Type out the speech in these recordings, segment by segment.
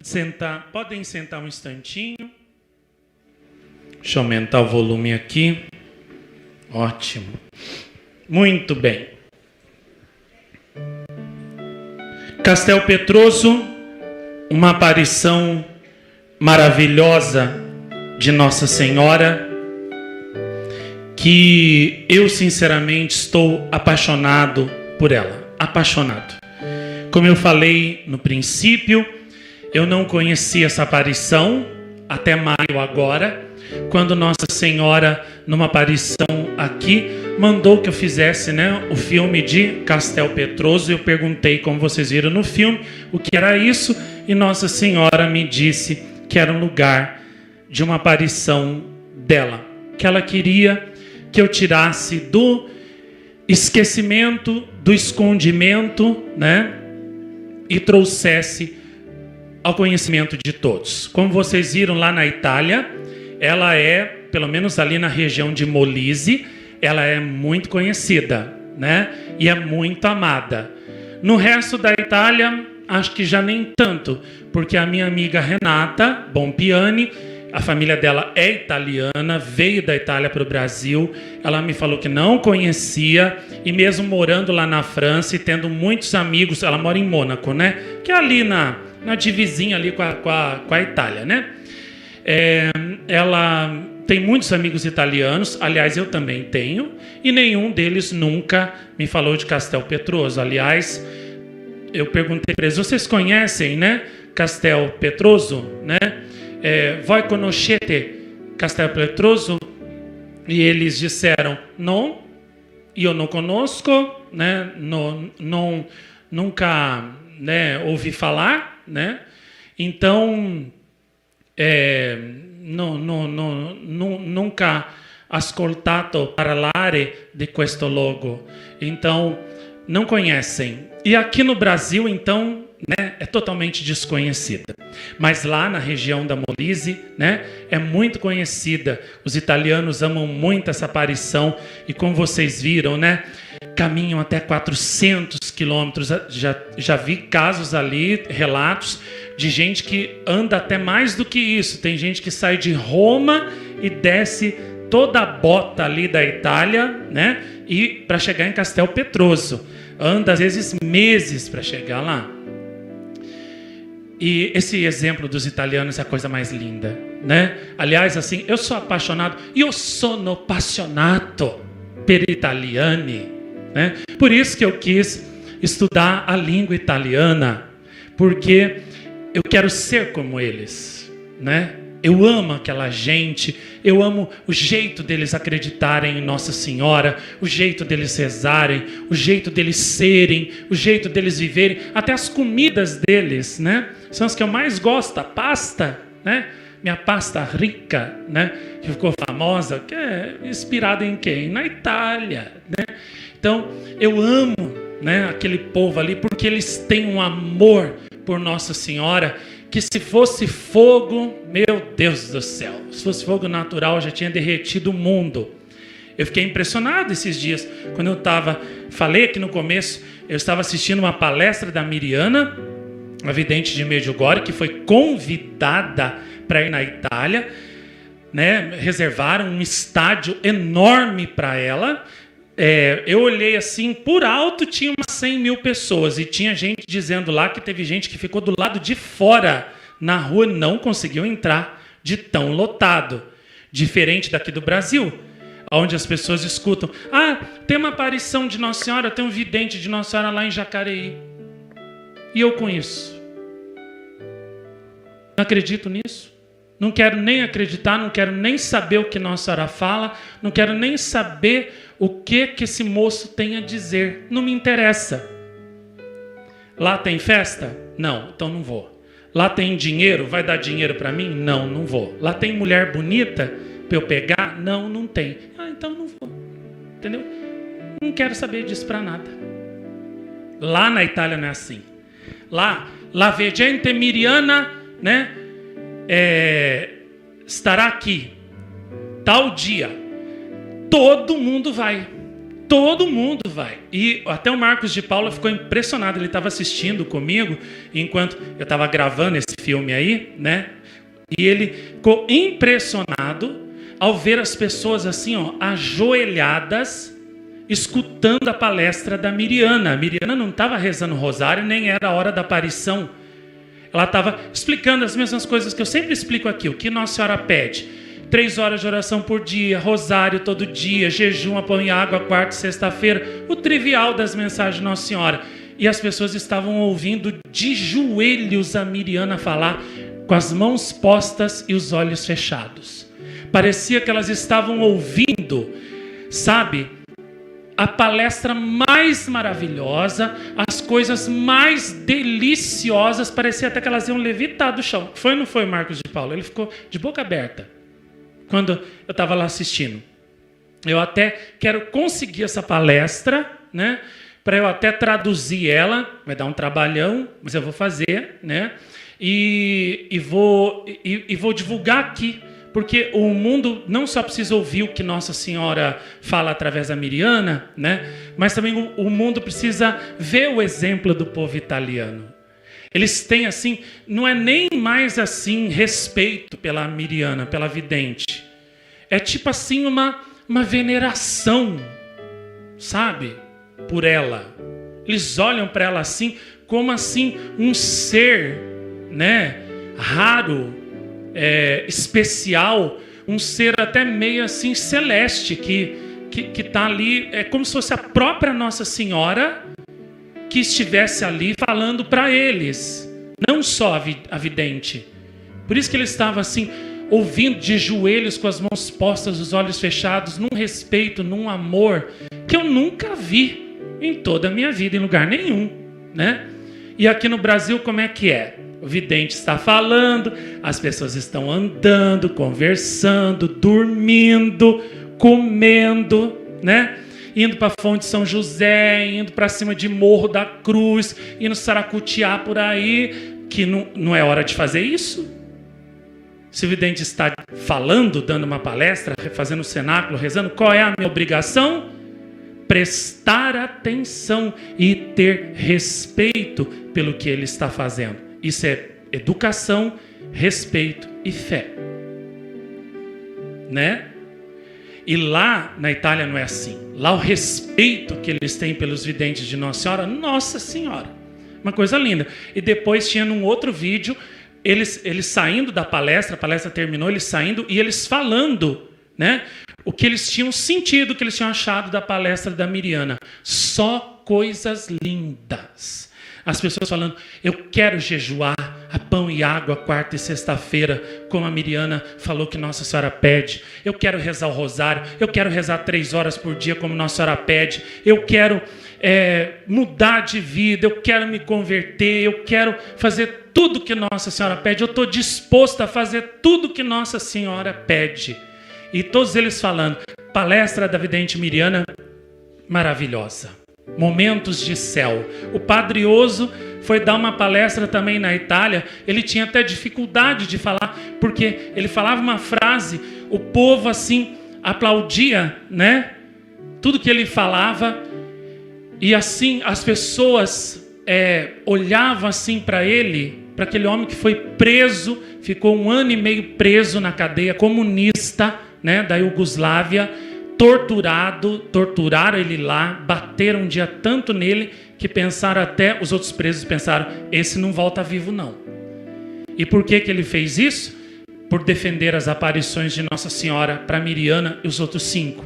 sentar. Podem sentar um instantinho. Deixa eu aumentar o volume aqui. Ótimo. Muito bem. Castel Petroso, uma aparição maravilhosa de Nossa Senhora, que eu sinceramente estou apaixonado por ela. Apaixonado. Como eu falei no princípio, eu não conhecia essa aparição até maio agora, quando Nossa Senhora, numa aparição aqui, mandou que eu fizesse, o filme de Castel Petroso. Eu perguntei, como vocês viram no filme, o que era isso, e Nossa Senhora me disse que era um lugar de uma aparição dela, que ela queria que eu tirasse do esquecimento, do escondimento, e trouxesse ao conhecimento de todos. Como vocês viram lá na Itália, ela é, pelo menos ali na região de Molise, ela é muito conhecida, e é muito amada. No resto da Itália, acho que já nem tanto, porque a minha amiga Renata Bompiani, a família dela é italiana, veio da Itália para o Brasil. Ela me falou que não conhecia, e mesmo morando lá na França e tendo muitos amigos, ela mora em Mônaco, que é ali na divisinha ali com a Itália, ela tem muitos amigos italianos, aliás, eu também tenho, e nenhum deles nunca me falou de Castel Petroso. Aliás, eu perguntei para eles: vocês conhecem, Castel Petroso, voi conoscete Castel Petroso? E eles disseram: não, eu não conosco, nunca ouvi falar, então nunca ascoltato parlare di questo luogo, então não conhecem. E aqui no Brasil, então, é totalmente desconhecida. Mas lá na região da Molise, é muito conhecida. Os italianos amam muito essa aparição. E como vocês viram, caminham até 400 quilômetros. Já vi casos ali, relatos de gente que anda até mais do que isso. Tem gente que sai de Roma e desce toda a bota ali da Itália, e para chegar em Castel Petroso. Anda às vezes meses para chegar lá. E esse exemplo dos italianos é a coisa mais linda, Aliás, assim, eu sou apaixonado, io sono appassionato per italiani, Por isso que eu quis estudar a língua italiana, porque eu quero ser como eles, Eu amo aquela gente, eu amo o jeito deles acreditarem em Nossa Senhora, o jeito deles rezarem, o jeito deles serem, o jeito deles viverem, até as comidas deles, São as que eu mais gosto, a pasta, Minha pasta rica, que ficou famosa, que é inspirada em quem? Na Itália, Então, eu amo, aquele povo ali, porque eles têm um amor por Nossa Senhora, que se fosse fogo, meu Deus do céu, se fosse fogo natural, já tinha derretido o mundo. Eu fiquei impressionado esses dias, quando falei aqui no começo, eu estava assistindo uma palestra da Miriana, a vidente de Medjugorje, que foi convidada para ir na Itália, reservaram um estádio enorme para ela. Eu olhei assim, por alto tinha umas 100 mil pessoas, e tinha gente dizendo lá que teve gente que ficou do lado de fora, na rua, não conseguiu entrar de tão lotado. Diferente daqui do Brasil, onde as pessoas escutam: tem uma aparição de Nossa Senhora, tem um vidente de Nossa Senhora lá em Jacareí. E eu conheço. Não acredito nisso. Não quero nem acreditar, não quero nem saber o que Nossa Senhora fala, não quero nem saber o que esse moço tem a dizer. Não me interessa. Lá tem festa? Não, então não vou. Lá tem dinheiro? Vai dar dinheiro para mim? Não, não vou. Lá tem mulher bonita para eu pegar? Não, não tem. Então não vou. Entendeu? Não quero saber disso para nada. Lá na Itália não é assim. Lá, la veggente miriana, estará aqui tal dia. Todo mundo vai. Todo mundo vai. E até o Marcos de Paula ficou impressionado. Ele estava assistindo comigo enquanto eu estava gravando esse filme aí, né? E ele ficou impressionado ao ver as pessoas assim, ó, ajoelhadas, escutando a palestra da Miriana. A Miriana não estava rezando o rosário, nem era a hora da aparição. Ela estava explicando as mesmas coisas que eu sempre explico aqui. O que Nossa Senhora pede? 3 horas de oração por dia, rosário todo dia, jejum, pão e água, quarta e sexta-feira. O trivial das mensagens de Nossa Senhora. E as pessoas estavam ouvindo de joelhos a Miriana falar, com as mãos postas e os olhos fechados. Parecia que elas estavam ouvindo, sabe, a palestra mais maravilhosa, as coisas mais deliciosas. Parecia até que elas iam levitar do chão. Foi ou não foi, Marcos de Paula? Ele ficou de boca aberta quando eu estava lá assistindo. Eu até quero conseguir essa palestra, né, para eu até traduzir ela. Vai dar um trabalhão, mas eu vou fazer, né? E vou divulgar aqui, porque o mundo não só precisa ouvir o que Nossa Senhora fala através da Miriana, né? Mas também o mundo precisa ver o exemplo do povo italiano. Eles têm assim, não é nem mais assim respeito pela Miriana, pela vidente. É tipo assim uma veneração, sabe? Por ela. Eles olham para ela assim, como assim um ser, né, raro, especial, um ser até meio assim celeste, que está ali, é como se fosse a própria Nossa Senhora que estivesse ali falando para eles, não só a vidente. Por isso que ele estava assim, ouvindo de joelhos, com as mãos postas, os olhos fechados, num respeito, num amor que eu nunca vi em toda a minha vida, em lugar nenhum, né? E aqui no Brasil, como é que é? O vidente está falando, as pessoas estão andando, conversando, dormindo, comendo, né? Indo para a Fonte São José, indo para cima de Morro da Cruz, indo saracutear por aí, que não é hora de fazer isso. Se o vidente está falando, dando uma palestra, fazendo o cenáculo, rezando, qual é a minha obrigação? Prestar atenção e ter respeito pelo que ele está fazendo. Isso é educação, respeito e fé. Né? E lá na Itália não é assim. Lá o respeito que eles têm pelos videntes de Nossa Senhora. Uma coisa linda. E depois tinha num outro vídeo, eles saindo da palestra, a palestra terminou, eles saindo e eles falando, né, o que eles tinham sentido, o que eles tinham achado da palestra da Miriana. Só coisas lindas. As pessoas falando, eu quero jejuar a pão e água quarta e sexta-feira, como a Miriana falou que Nossa Senhora pede. Eu quero rezar o rosário, eu quero rezar 3 horas por dia, como Nossa Senhora pede. Eu quero mudar de vida, eu quero me converter, eu quero fazer tudo que Nossa Senhora pede. Eu estou disposto a fazer tudo que Nossa Senhora pede. E todos eles falando, palestra da vidente Miriana, maravilhosa. Momentos de céu. O Padre Oso foi dar uma palestra também na Itália. Ele tinha até dificuldade de falar, porque ele falava uma frase, o povo assim aplaudia, né? Tudo que ele falava, e assim as pessoas olhavam assim para ele, para aquele homem que foi preso, ficou 1 ano e meio preso na cadeia comunista, né, da Iugoslávia, torturaram ele lá, bateram um dia tanto nele que pensaram até, os outros presos pensaram, esse não volta vivo não. E por que ele fez isso? Por defender as aparições de Nossa Senhora para Miriana e os outros 5.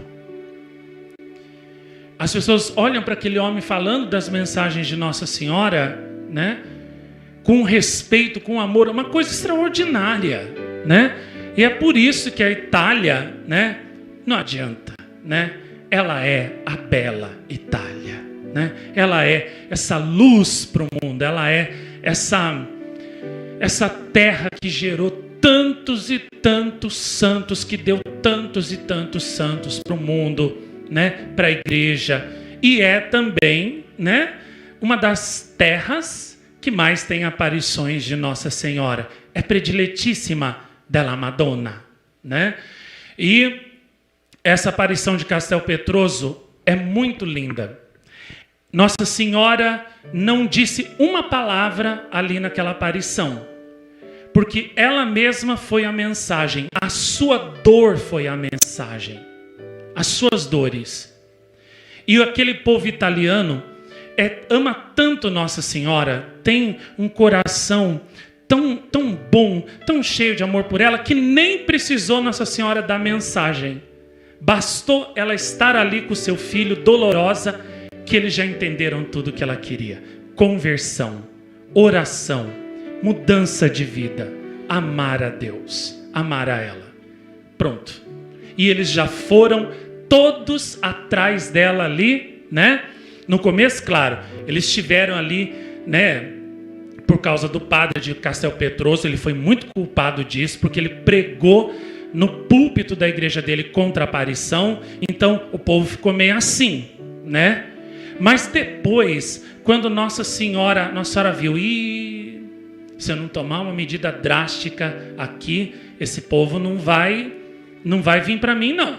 As pessoas olham para aquele homem falando das mensagens de Nossa Senhora, né, com respeito, com amor, uma coisa extraordinária, né? E é por isso que a Itália, né, não adianta, né? Ela é a bela Itália, né? Ela é essa luz para o mundo, ela é essa terra que gerou tantos e tantos santos, que deu tantos e tantos santos para o mundo, né? Para a igreja. E é também, né, uma das terras que mais tem aparições de Nossa Senhora. É prediletíssima della Madonna, né? E essa aparição de Castelpetroso é muito linda. Nossa Senhora não disse uma palavra ali naquela aparição, porque ela mesma foi a mensagem, a sua dor foi a mensagem, as suas dores. E aquele povo italiano ama tanto Nossa Senhora, tem um coração tão bom, tão cheio de amor por ela, que nem precisou Nossa Senhora dar mensagem. Bastou ela estar ali com o seu filho, dolorosa, que eles já entenderam tudo o que ela queria. Conversão, oração, mudança de vida, amar a Deus, amar a ela. Pronto. E eles já foram todos atrás dela ali, né? No começo, claro, eles estiveram ali, né? Por causa do padre de Castelpetroso, ele foi muito culpado disso, porque ele pregou no púlpito da igreja dele contra a aparição. Então o povo ficou meio assim, né? Mas depois, quando Nossa Senhora viu, se eu não tomar uma medida drástica aqui, esse povo não vai vir para mim, não.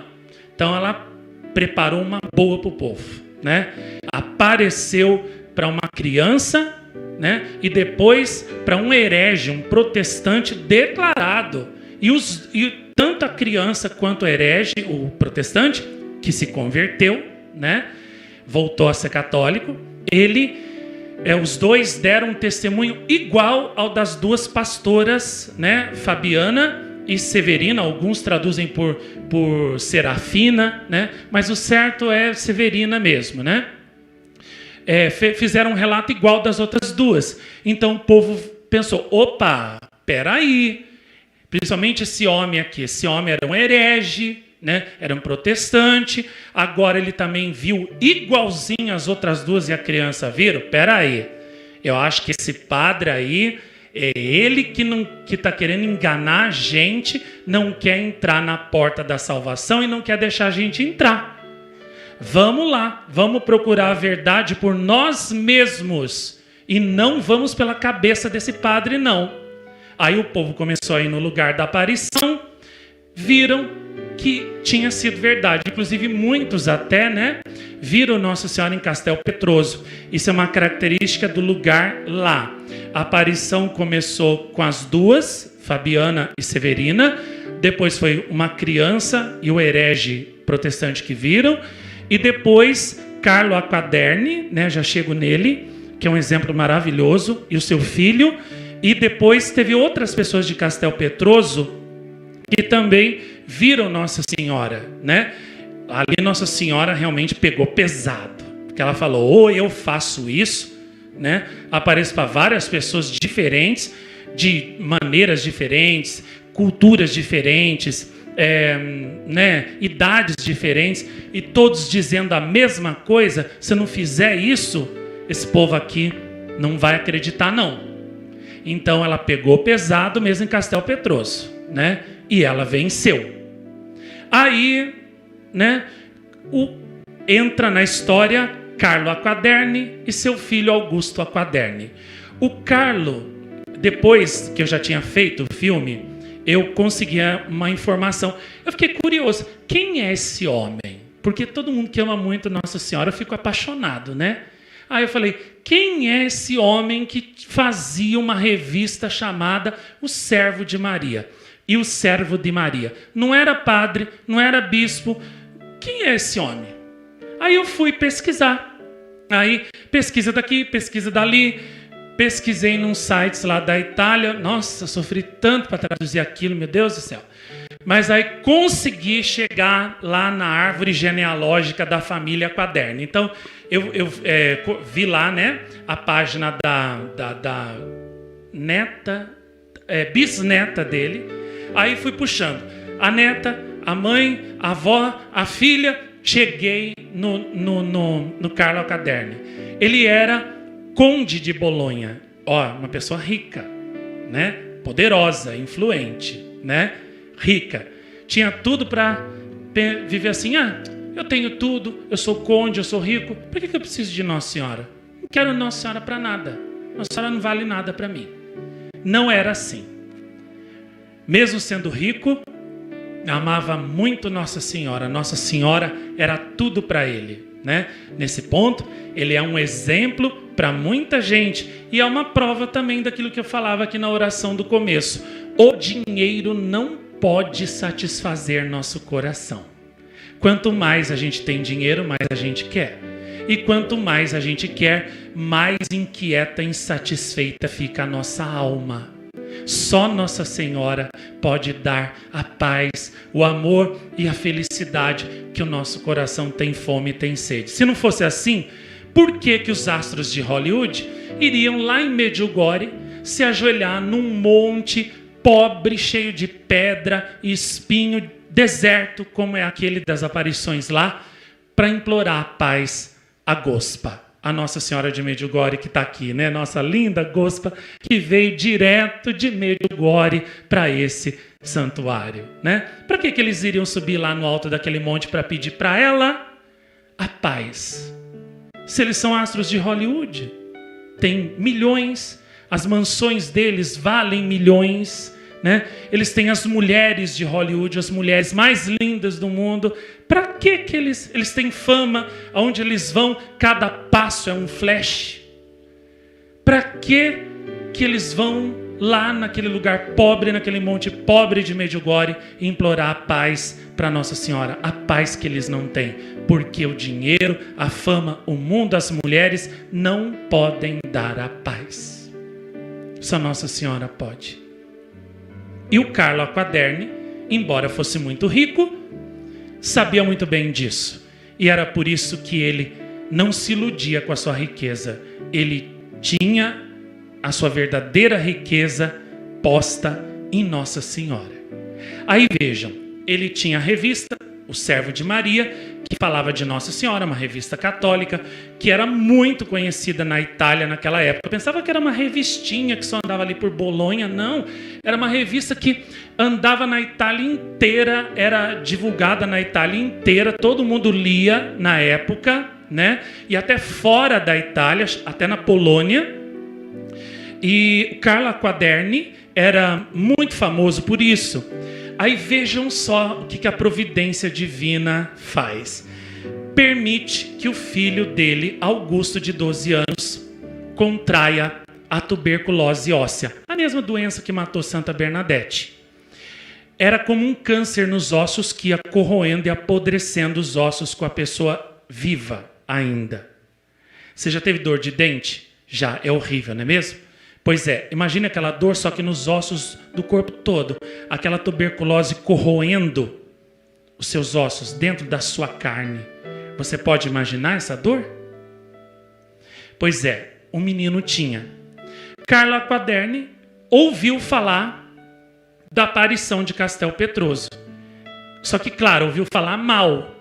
Então ela preparou uma boa para o povo, né? Apareceu para uma criança, né? E depois para um herege, um protestante declarado. E tanto a criança quanto o herege, o protestante, que se converteu, né? Voltou a ser católico, os dois deram um testemunho igual ao das duas pastoras, né? Fabiana e Severina. Alguns traduzem por Serafina, né? Mas o certo é Severina mesmo, né? Fizeram um relato igual das outras duas. Então o povo pensou, opa, peraí, principalmente esse homem aqui, esse homem era um herege, né? Era um protestante, agora ele também viu igualzinho as outras duas e a criança viram. Peraí, eu acho que esse padre aí, é ele que está querendo enganar a gente, não quer entrar na porta da salvação e não quer deixar a gente entrar. Vamos lá, vamos procurar a verdade por nós mesmos e não vamos pela cabeça desse padre, não. Aí o povo começou a ir no lugar da aparição, viram que tinha sido verdade. Inclusive muitos até, né, viram Nossa Senhora em Castelpetroso. Isso é uma característica do lugar lá. A aparição começou com as duas, Fabiana e Severina. Depois foi uma criança e o herege protestante que viram. E depois Carlo Acquaderni, né, já chego nele, que é um exemplo maravilhoso, e o seu filho. E depois teve outras pessoas de Castelpetroso que também viram Nossa Senhora, né? Ali Nossa Senhora realmente pegou pesado, porque ela falou, ou eu faço isso, né? Apareço para várias pessoas diferentes, de maneiras diferentes, culturas diferentes, né? Idades diferentes, e todos dizendo a mesma coisa. Se não fizer isso, esse povo aqui não vai acreditar, não. Então ela pegou pesado mesmo em Castelpetroso, né? E ela venceu. Aí, né, entra na história Carlo Acquaderni e seu filho Augusto Acquaderni. O Carlo, depois que eu já tinha feito o filme, eu conseguia uma informação. Eu fiquei curioso, quem é esse homem? Porque todo mundo que ama muito Nossa Senhora fica apaixonado, né? Aí eu falei, quem é esse homem que fazia uma revista chamada O Servo de Maria? E o servo de Maria não era padre, não era bispo. Quem é esse homem? Aí eu fui pesquisar. Aí pesquisa daqui, pesquisa dali. Pesquisei num sites lá da Itália. Nossa, sofri tanto para traduzir aquilo, meu Deus do céu. Mas aí consegui chegar lá na árvore genealógica da família Acquaderni. Então eu vi lá, né, a página da neta, bisneta dele. Aí fui puxando a neta, a mãe, a avó, a filha. Cheguei no Carlo Acquaderni. Ele era conde de Bolonha. Uma pessoa rica, né? Poderosa, influente, né? Rica. Tinha tudo para viver assim. Eu tenho tudo, eu sou conde, eu sou rico. Por que eu preciso de Nossa Senhora? Não quero Nossa Senhora para nada. Nossa Senhora não vale nada para mim. Não era assim. Mesmo sendo rico, amava muito Nossa Senhora. Nossa Senhora era tudo para ele, né? Nesse ponto, ele é um exemplo para muita gente e é uma prova também daquilo que eu falava aqui na oração do começo. O dinheiro não pode satisfazer nosso coração. Quanto mais a gente tem dinheiro, mais a gente quer. E quanto mais a gente quer, mais inquieta e insatisfeita fica a nossa alma. Só Nossa Senhora pode dar a paz, o amor e a felicidade que o nosso coração tem fome e tem sede. Se não fosse assim, por que que os astros de Hollywood iriam lá em Medjugorje se ajoelhar num monte pobre, cheio de pedra e espinho, deserto, como é aquele das aparições lá, para implorar a paz a Gospa, a Nossa Senhora de Medjugorje que está aqui, né? Nossa linda Gospa, que veio direto de Medjugorje para esse santuário, né? Para que eles iriam subir lá no alto daquele monte para pedir para ela a paz? Se eles são astros de Hollywood, tem milhões, as mansões deles valem milhões, né? Eles têm as mulheres de Hollywood, as mulheres mais lindas do mundo. Para que eles têm fama? Aonde eles vão, cada passo é um flash. Para que eles vão lá naquele lugar pobre, naquele monte pobre de Medjugorje, implorar a paz para Nossa Senhora? A paz que eles não têm. Porque o dinheiro, a fama, o mundo, as mulheres não podem dar a paz. Só Nossa Senhora pode. E o Carlo Aquaderni, embora fosse muito rico, sabia muito bem disso. E era por isso que ele não se iludia com a sua riqueza. Ele tinha a sua verdadeira riqueza posta em Nossa Senhora. Aí vejam, ele tinha a revista O Servo de Maria, que falava de Nossa Senhora, uma revista católica, que era muito conhecida na Itália naquela época. Eu pensava que era uma revistinha que só andava ali por Bolonha. Não, era uma revista que andava na Itália inteira, era divulgada na Itália inteira, todo mundo lia na época, né? E até fora da Itália, até na Polônia. E o Carlo Aquaderni era muito famoso por isso. Aí vejam só o que a providência divina faz. Permite que o filho dele, Augusto, de 12 anos, contraia a tuberculose óssea. A mesma doença que matou Santa Bernadette. Era como um câncer nos ossos que ia corroendo e apodrecendo os ossos com a pessoa viva ainda. Você já teve dor de dente? Já, é horrível, não é mesmo? Pois é, imagine aquela dor só que nos ossos do corpo todo. Aquela tuberculose corroendo os seus ossos dentro da sua carne. Você pode imaginar essa dor? Pois é, o menino tinha. Carlo Aquaderni ouviu falar da aparição de Castel Petroso. Só que, claro, ouviu falar mal,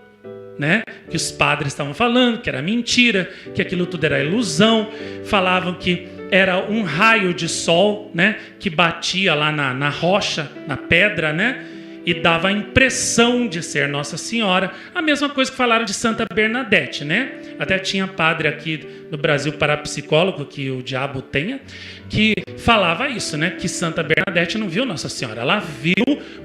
né? Que os padres estavam falando que era mentira, que aquilo tudo era ilusão. Falavam que era um raio de sol, né, que batia lá na rocha, na pedra, né, e dava a impressão de ser Nossa Senhora. A mesma coisa que falaram de Santa Bernadette, né? Até tinha padre aqui no Brasil, parapsicólogo, que o diabo tenha, que falava isso, né? Que Santa Bernadette não viu Nossa Senhora. Ela viu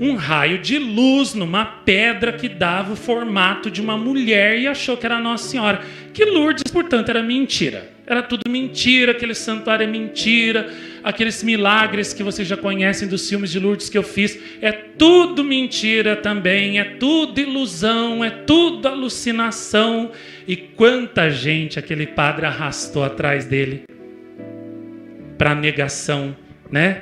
um raio de luz numa pedra que dava o formato de uma mulher e achou que era Nossa Senhora. Que Lourdes, portanto, era mentira. Era tudo mentira, aquele santuário é mentira, aqueles milagres que vocês já conhecem dos filmes de Lourdes que eu fiz, é tudo mentira também, é tudo ilusão, é tudo alucinação. E quanta gente aquele padre arrastou atrás dele para a negação, né,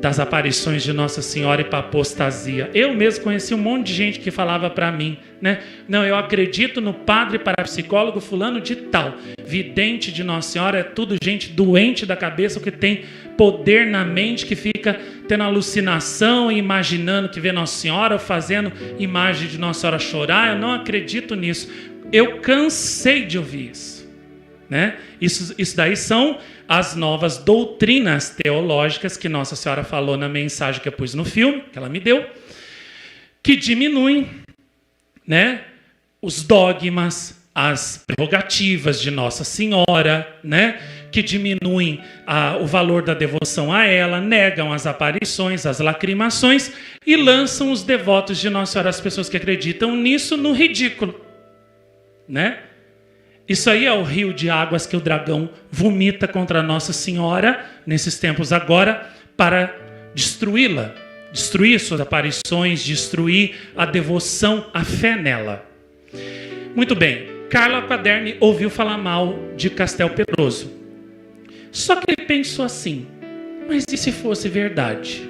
das aparições de Nossa Senhora e para apostasia. Eu mesmo conheci um monte de gente que falava para mim, né? Não, eu acredito no padre parapsicólogo fulano de tal. Vidente de Nossa Senhora é tudo gente doente da cabeça, que tem poder na mente, que fica tendo alucinação e imaginando que vê Nossa Senhora, ou fazendo imagem de Nossa Senhora chorar. Eu não acredito nisso. Eu cansei de ouvir isso, né? Isso daí são as novas doutrinas teológicas que Nossa Senhora falou na mensagem que eu pus no filme, que ela me deu, que diminuem, né, os dogmas, as prerrogativas de Nossa Senhora, né, que diminuem o valor da devoção a ela, negam as aparições, as lacrimações e lançam os devotos de Nossa Senhora, as pessoas que acreditam nisso, no ridículo, né? Isso aí é o rio de águas que o dragão vomita contra Nossa Senhora nesses tempos agora para destruí-la, destruir suas aparições, destruir a devoção, a fé nela. Muito bem, Carlo Aquaderni ouviu falar mal de Castel Pedroso. Só que ele pensou assim, mas e se fosse verdade?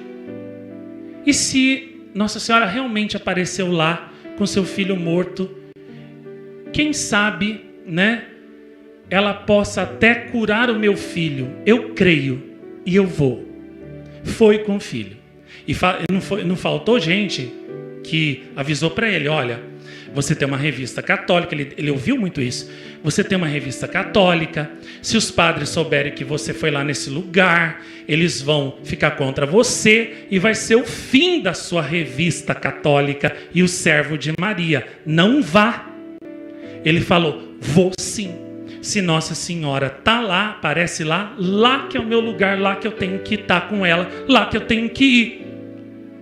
E se Nossa Senhora realmente apareceu lá com seu filho morto? Quem sabe, né, ela possa até curar o meu filho. Eu creio e eu vou. Foi com o filho. E não faltou gente que avisou para ele, olha, você tem uma revista católica, ele ouviu muito isso, você tem uma revista católica, se os padres souberem que você foi lá nesse lugar, eles vão ficar contra você e vai ser o fim da sua revista católica e o servo de Maria. Não vá. Ele falou, vou sim. Se Nossa Senhora está lá, aparece lá, lá que é o meu lugar, lá que eu tenho que estar com ela, lá que eu tenho que ir.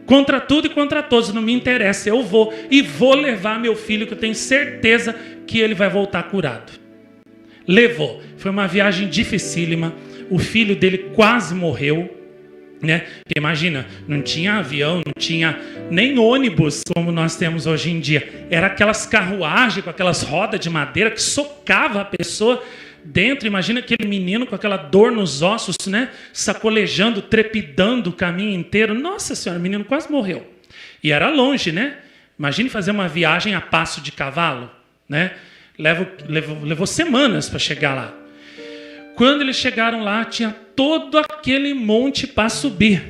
Contra tudo e contra todos, não me interessa, eu vou e vou levar meu filho, que eu tenho certeza que ele vai voltar curado. Levou. Foi uma viagem dificílima, o filho dele quase morreu, né? Porque imagina, não tinha avião, não tinha nem ônibus como nós temos hoje em dia. Era aquelas carruagens com aquelas rodas de madeira que socava a pessoa dentro. Imagina aquele menino com aquela dor nos ossos, né? Sacolejando, trepidando o caminho inteiro. Nossa Senhora, o menino quase morreu. E era longe, né? Imagine fazer uma viagem a passo de cavalo, né? Levou semanas para chegar lá. Quando eles chegaram lá, tinha todo aquele monte para subir,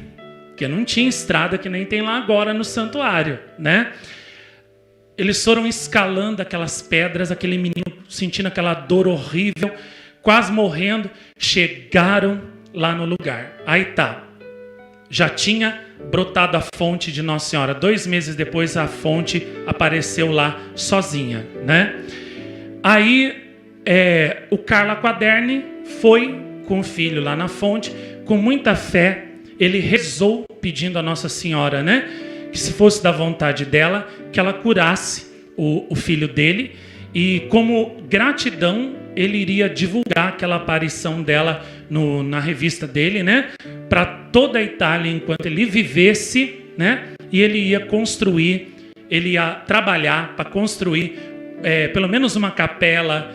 porque não tinha estrada que nem tem lá agora no santuário, né? Eles foram escalando aquelas pedras, aquele menino sentindo aquela dor horrível, quase morrendo, chegaram lá no lugar. Aí tá, já tinha brotado a fonte de Nossa Senhora. 2 meses depois a fonte apareceu lá sozinha, né? Aí o Carlo Aquaderni foi com o filho lá na fonte, com muita fé, ele rezou pedindo a Nossa Senhora, né, que se fosse da vontade dela, que ela curasse o filho dele, e como gratidão, ele iria divulgar aquela aparição dela na revista dele, né, para toda a Itália enquanto ele vivesse, né, e ele ia construir, ele ia trabalhar para construir pelo menos uma capela,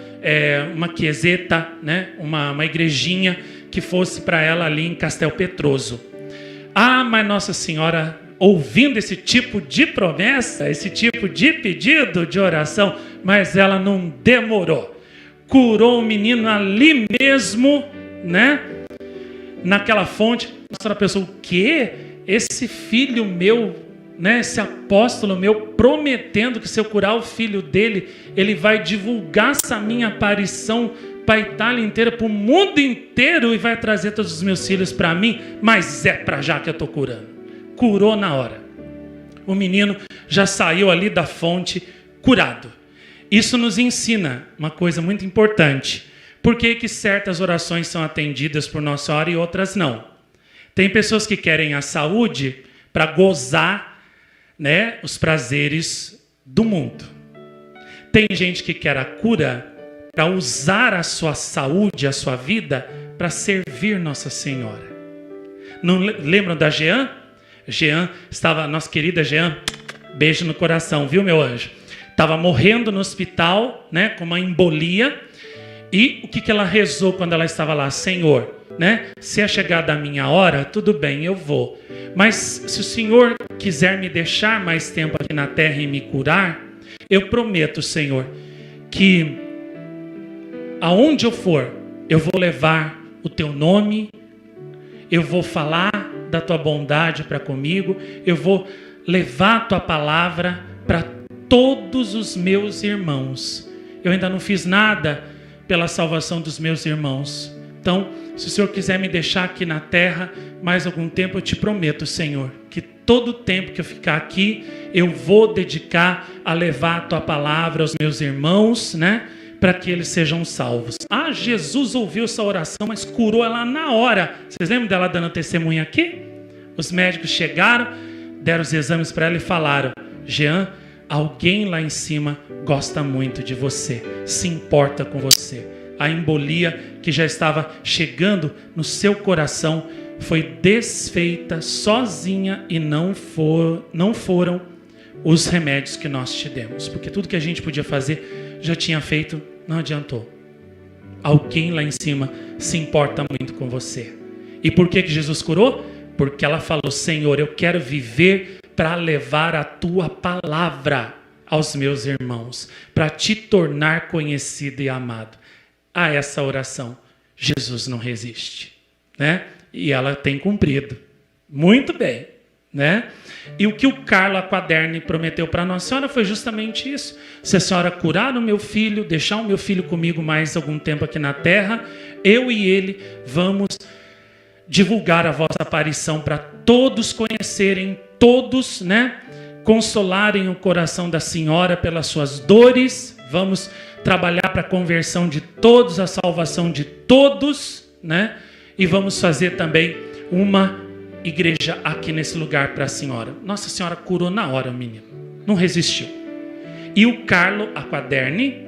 uma chiesetta, né? uma igrejinha que fosse para ela ali em Castel Pedroso. Mas Nossa Senhora, ouvindo esse tipo de promessa, esse tipo de pedido de oração, mas ela não demorou. Curou o menino ali mesmo, né? Naquela fonte. A senhora pensou, o quê? Esse filho meu, né, esse apóstolo meu, prometendo que se eu curar o filho dele, ele vai divulgar essa minha aparição para a Itália inteira, para o mundo inteiro, e vai trazer todos os meus filhos para mim, mas é para já que eu estou curando. Curou na hora. O menino já saiu ali da fonte curado. Isso nos ensina uma coisa muito importante. Por que certas orações são atendidas por Nossa Senhora e outras não? Tem pessoas que querem a saúde para gozar, né, os prazeres do mundo. Tem gente que quer a cura para usar a sua saúde, a sua vida, para servir Nossa Senhora. Não lembram da Jean? Jean estava, nossa querida Jean, beijo no coração, viu, meu anjo? Estava morrendo no hospital, né, com uma embolia. E o que ela rezou quando ela estava lá? Senhor, né, se é chegada a minha hora, tudo bem, eu vou. Mas se o Senhor quiser me deixar mais tempo aqui na terra e me curar, eu prometo, Senhor, que aonde eu for, eu vou levar o teu nome, eu vou falar da tua bondade para comigo, eu vou levar a tua palavra para todos os meus irmãos. Eu ainda não fiz nada pela salvação dos meus irmãos. Então, se o Senhor quiser me deixar aqui na terra mais algum tempo, eu te prometo, Senhor, que todo o tempo que eu ficar aqui, eu vou dedicar a levar a tua palavra aos meus irmãos, né? para que eles sejam salvos. Ah, Jesus ouviu essa oração, mas curou ela na hora. Vocês lembram dela dando testemunha aqui? Os médicos chegaram, deram os exames para ela e falaram: Jean, alguém lá em cima gosta muito de você, se importa com você. A embolia que já estava chegando no seu coração foi desfeita sozinha e não foram os remédios que nós te demos, porque tudo que a gente podia fazer já tinha feito, não adiantou. Alguém lá em cima se importa muito com você. E por que Jesus curou? Porque ela falou: Senhor, eu quero viver para levar a tua palavra aos meus irmãos, para te tornar conhecido e amado. A essa oração, Jesus não resiste, né? E ela tem cumprido. Muito bem, né? E o que o Carlo Aquaderni prometeu para Nossa Senhora foi justamente isso. Se a senhora curar o meu filho, deixar o meu filho comigo mais algum tempo aqui na terra, eu e ele vamos divulgar a vossa aparição para todos conhecerem, todos, né, consolarem o coração da senhora pelas suas dores. Vamos trabalhar para a conversão de todos, a salvação de todos, né? E vamos fazer também uma igreja aqui nesse lugar para a senhora. Nossa Senhora curou na hora o menino, não resistiu. E o Carlo Aquaderni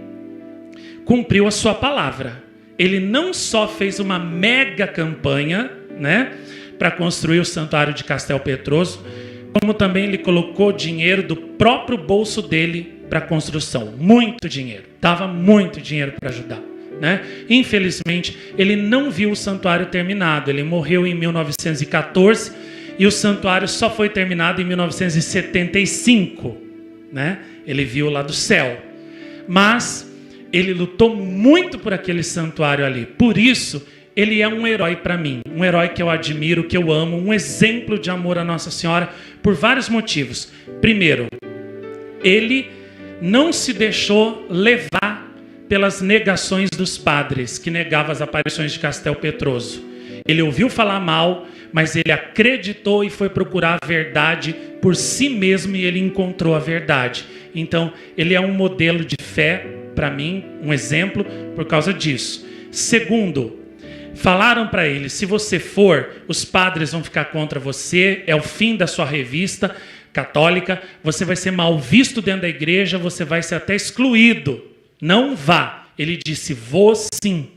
cumpriu a sua palavra. Ele não só fez uma mega campanha, né, para construir o santuário de Castel Petroso, como também ele colocou dinheiro do próprio bolso dele para a construção. Muito dinheiro, dava muito dinheiro para ajudar, né? Infelizmente, ele não viu o santuário terminado. Ele morreu em 1914 e o santuário só foi terminado em 1975, né? Ele viu lá do céu. Mas ele lutou muito por aquele santuário ali. Por isso, ele é um herói para mim, um herói que eu admiro, que eu amo, um exemplo de amor a Nossa Senhora por vários motivos. Primeiro, ele não se deixou levar pelas negações dos padres, que negavam as aparições de Castel Petroso. Ele ouviu falar mal, mas ele acreditou e foi procurar a verdade por si mesmo e ele encontrou a verdade. Então, ele é um modelo de fé para mim, um exemplo por causa disso. Segundo, falaram para ele: se você for, os padres vão ficar contra você, é o fim da sua revista católica, você vai ser mal visto dentro da igreja, você vai ser até excluído. Não vá. Ele disse: vou sim.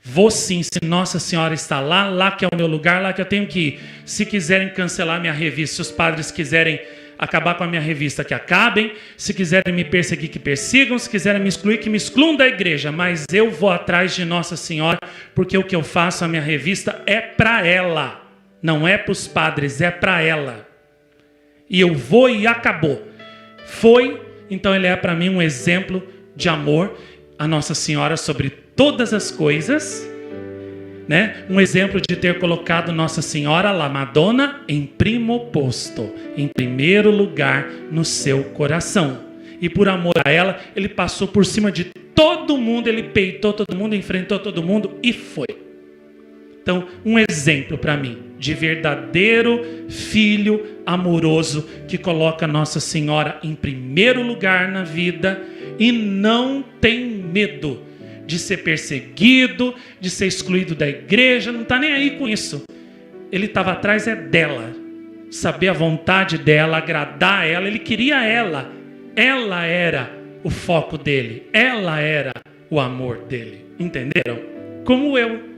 Vou sim, se Nossa Senhora está lá, lá que é o meu lugar, lá que eu tenho que ir. Se quiserem cancelar minha revista, se os padres quiserem acabar com a minha revista, que acabem. Se quiserem me perseguir, que persigam. Se quiserem me excluir, que me excluam da igreja. Mas eu vou atrás de Nossa Senhora, porque o que eu faço, a minha revista, é para ela. Não é para os padres, é para ela. E eu vou e acabou. Foi, então ele é para mim um exemplo de amor a Nossa Senhora sobre todas as coisas, né? Um exemplo de ter colocado Nossa Senhora, la Madonna, em primo posto, em primeiro lugar no seu coração. E por amor a ela, ele passou por cima de todo mundo, ele peitou todo mundo, enfrentou todo mundo e foi. Então, um exemplo para mim de verdadeiro filho amoroso que coloca Nossa Senhora em primeiro lugar na vida e não tem medo de ser perseguido, de ser excluído da igreja, não está nem aí com isso. Ele estava atrás dela, saber a vontade dela, agradar ela, ele queria ela. Ela era o foco dele, ela era o amor dele, entenderam? Como eu.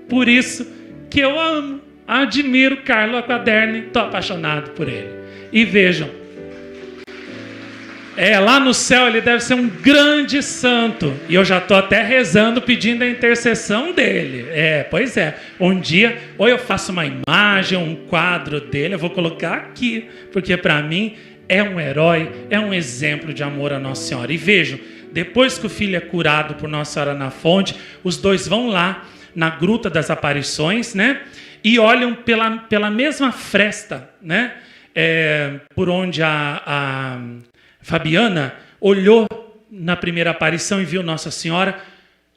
Por isso que eu amo, admiro Carlo Aquaderni, estou apaixonado por ele. E vejam, lá no céu ele deve ser um grande santo. E eu já estou até rezando, pedindo a intercessão dele. Pois é. Um dia, ou eu faço uma imagem, um quadro dele, eu vou colocar aqui. Porque para mim é um herói, é um exemplo de amor a Nossa Senhora. E vejam, depois que o filho é curado por Nossa Senhora na fonte, os dois vão lá na Gruta das Aparições, né? E olham pela mesma fresta, né? Por onde a Fabiana olhou na primeira aparição e viu Nossa Senhora.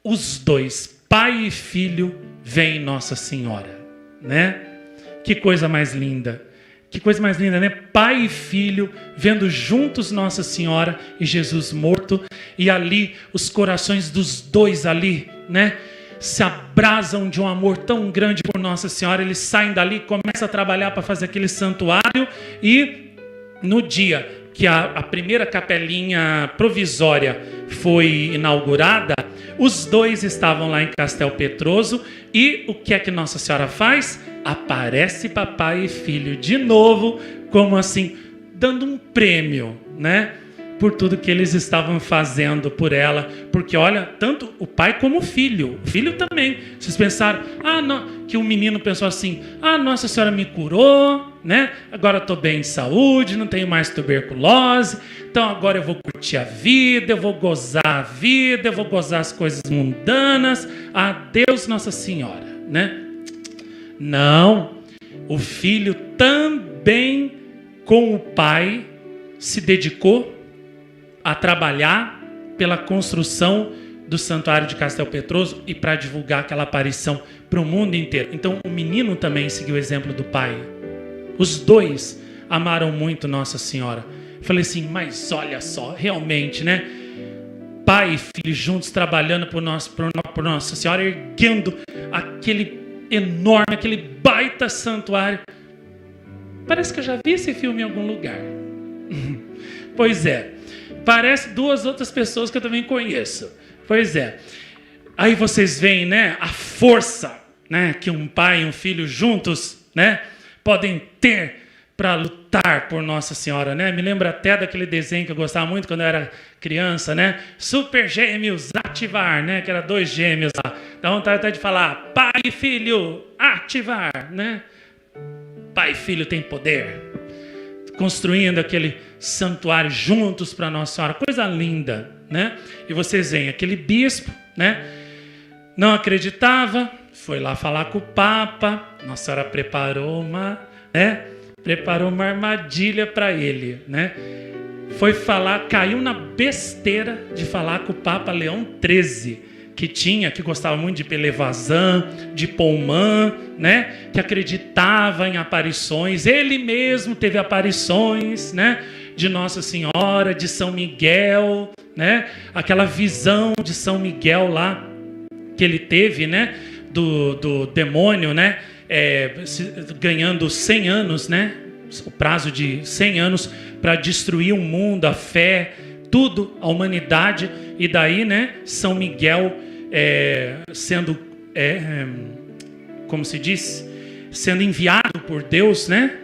Os dois, pai e filho, veem Nossa Senhora, né? Que coisa mais linda. Que coisa mais linda, né? Pai e filho vendo juntos Nossa Senhora e Jesus morto, e ali os corações dos dois ali, né, se abrasam de um amor tão grande por Nossa Senhora. Eles saem dali, começam a trabalhar para fazer aquele santuário, e no dia que a primeira capelinha provisória foi inaugurada, os dois estavam lá em Castel Petroso, e o que é que Nossa Senhora faz? Aparece papai e filho de novo, como assim, dando um prêmio, né, por tudo que eles estavam fazendo por ela. Porque olha, tanto o pai como o filho também. Vocês pensaram, não, que o menino pensou assim, Nossa Senhora me curou, né? Agora estou bem de saúde, não tenho mais tuberculose, então agora eu vou curtir a vida, eu vou gozar a vida, eu vou gozar as coisas mundanas. Adeus, Nossa Senhora, né? Não, o filho também, com o pai, se dedicou a trabalhar pela construção do Santuário de Castel Petroso e para divulgar aquela aparição para o mundo inteiro. Então o menino também seguiu o exemplo do pai. Os dois amaram muito Nossa Senhora. Falei assim, mas olha só, realmente, né? Pai e filho juntos trabalhando por Nossa Senhora, erguendo aquele enorme, aquele baita santuário. Parece que eu já vi esse filme em algum lugar. Pois é. Parece duas outras pessoas que eu também conheço. Pois é. Aí vocês veem, né, a força, né, que um pai e um filho juntos, né, podem ter para lutar por Nossa Senhora, né? Me lembra até daquele desenho que eu gostava muito quando eu era criança, né? Super Gêmeos, ativar, né? Que era 2 gêmeos lá. Dá vontade até de falar, pai e filho, ativar, né? Pai e filho têm poder. Construindo aquele santuário juntos para Nossa Senhora. Coisa linda, né? E vocês veem, aquele bispo, né? Não acreditava, foi lá falar com o Papa. Nossa Senhora preparou uma armadilha para ele, né? Foi falar, caiu na besteira de falar com o Papa Leão XIII, que gostava muito de Pelevazan, de Poumã, né? Que acreditava em aparições. Ele mesmo teve aparições, né? De Nossa Senhora, de São Miguel, né? Aquela visão de São Miguel lá que ele teve, né? Do demônio, né? Ganhando 100 anos, né? O prazo de 100 anos para destruir o mundo, a fé, tudo, a humanidade. E daí, né? São Miguel sendo, como se diz, sendo enviado por Deus, né?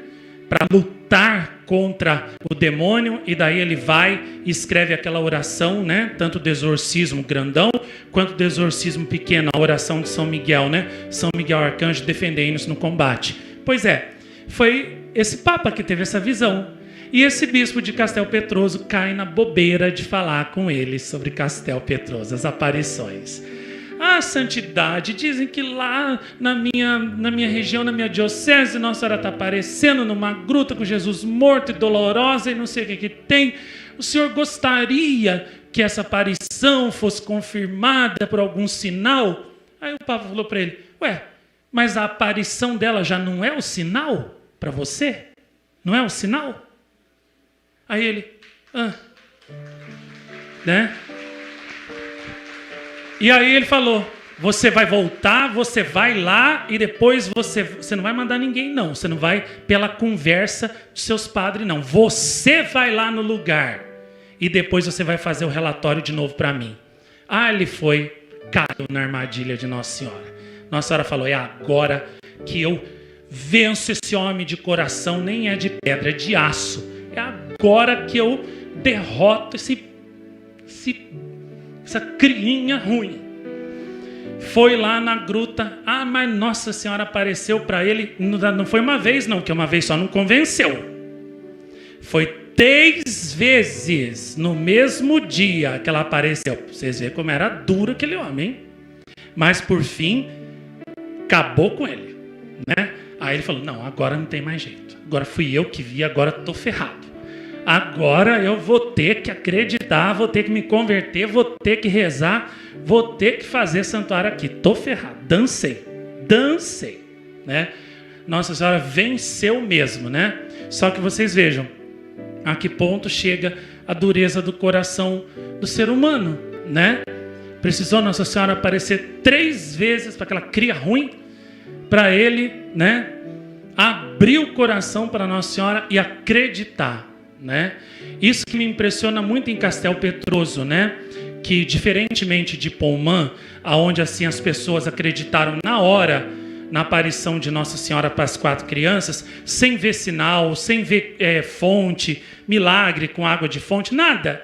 Para lutar contra o demônio. E daí ele vai e escreve aquela oração, né? Tanto do exorcismo grandão quanto do exorcismo pequeno, a oração de São Miguel, né? São Miguel Arcanjo, defendei-nos no combate. Pois é, foi esse Papa que teve essa visão. E esse bispo de Castel Petroso cai na bobeira de falar com ele sobre Castel Petroso, as aparições. A santidade, dizem que lá na minha região, na minha diocese, Nossa Senhora está aparecendo numa gruta com Jesus morto e dolorosa e não sei o que tem. O senhor gostaria que essa aparição fosse confirmada por algum sinal? Aí o Papa falou para ele, mas a aparição dela já não é o sinal para você? Não é o sinal? Aí ele, né? E aí ele falou, você vai voltar, você vai lá e depois você não vai mandar ninguém não, você não vai pela conversa dos seus padres não, você vai lá no lugar e depois você vai fazer o relatório de novo para mim. Ele foi, caiu na armadilha de Nossa Senhora. Nossa Senhora falou, é agora que eu venço esse homem de coração, nem é de pedra, é de aço. É agora que eu derroto essa criinha ruim. Foi lá na gruta. Mas Nossa Senhora apareceu para ele. Não foi uma vez não, que uma vez só não convenceu. Foi 3 vezes no mesmo dia que ela apareceu. Vocês veem como era duro aquele homem, hein? Mas por fim, acabou com ele, né? Aí ele falou, não, agora não tem mais jeito. Agora fui eu que vi, agora estou ferrado. Agora eu vou ter que acreditar, vou ter que me converter, vou ter que rezar, vou ter que fazer santuário aqui. Estou ferrado. Dancei, né? Nossa Senhora venceu mesmo, né? Só que vocês vejam a que ponto chega a dureza do coração do ser humano, né? Precisou Nossa Senhora aparecer 3 vezes para aquela cria ruim, para ele, né, abrir o coração para Nossa Senhora e acreditar, né? Isso que me impressiona muito em Castel Petroso, né? Que diferentemente de Poumã, aonde assim as pessoas acreditaram na hora na aparição de Nossa Senhora para as 4 crianças, sem ver sinal, sem ver fonte, milagre com água de fonte, nada.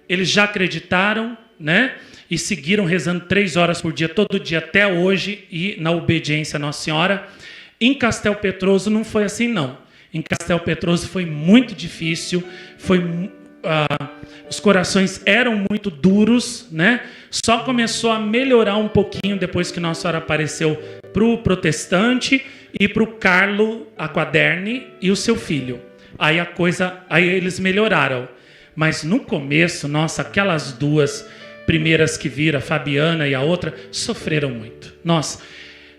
Eles já acreditaram, né? E seguiram rezando 3 horas por dia, todo dia até hoje, e na obediência a Nossa Senhora. Em Castel Petroso não foi assim, não. Em Castel Petroso foi muito difícil, os corações eram muito duros, né? Só começou a melhorar um pouquinho depois que Nossa Senhora apareceu para o protestante e para o Carlo Aquaderni e o seu filho. Aí eles melhoraram. Mas no começo, nossa, aquelas 2 primeiras que viram, a Fabiana e a outra, sofreram muito. Nossa,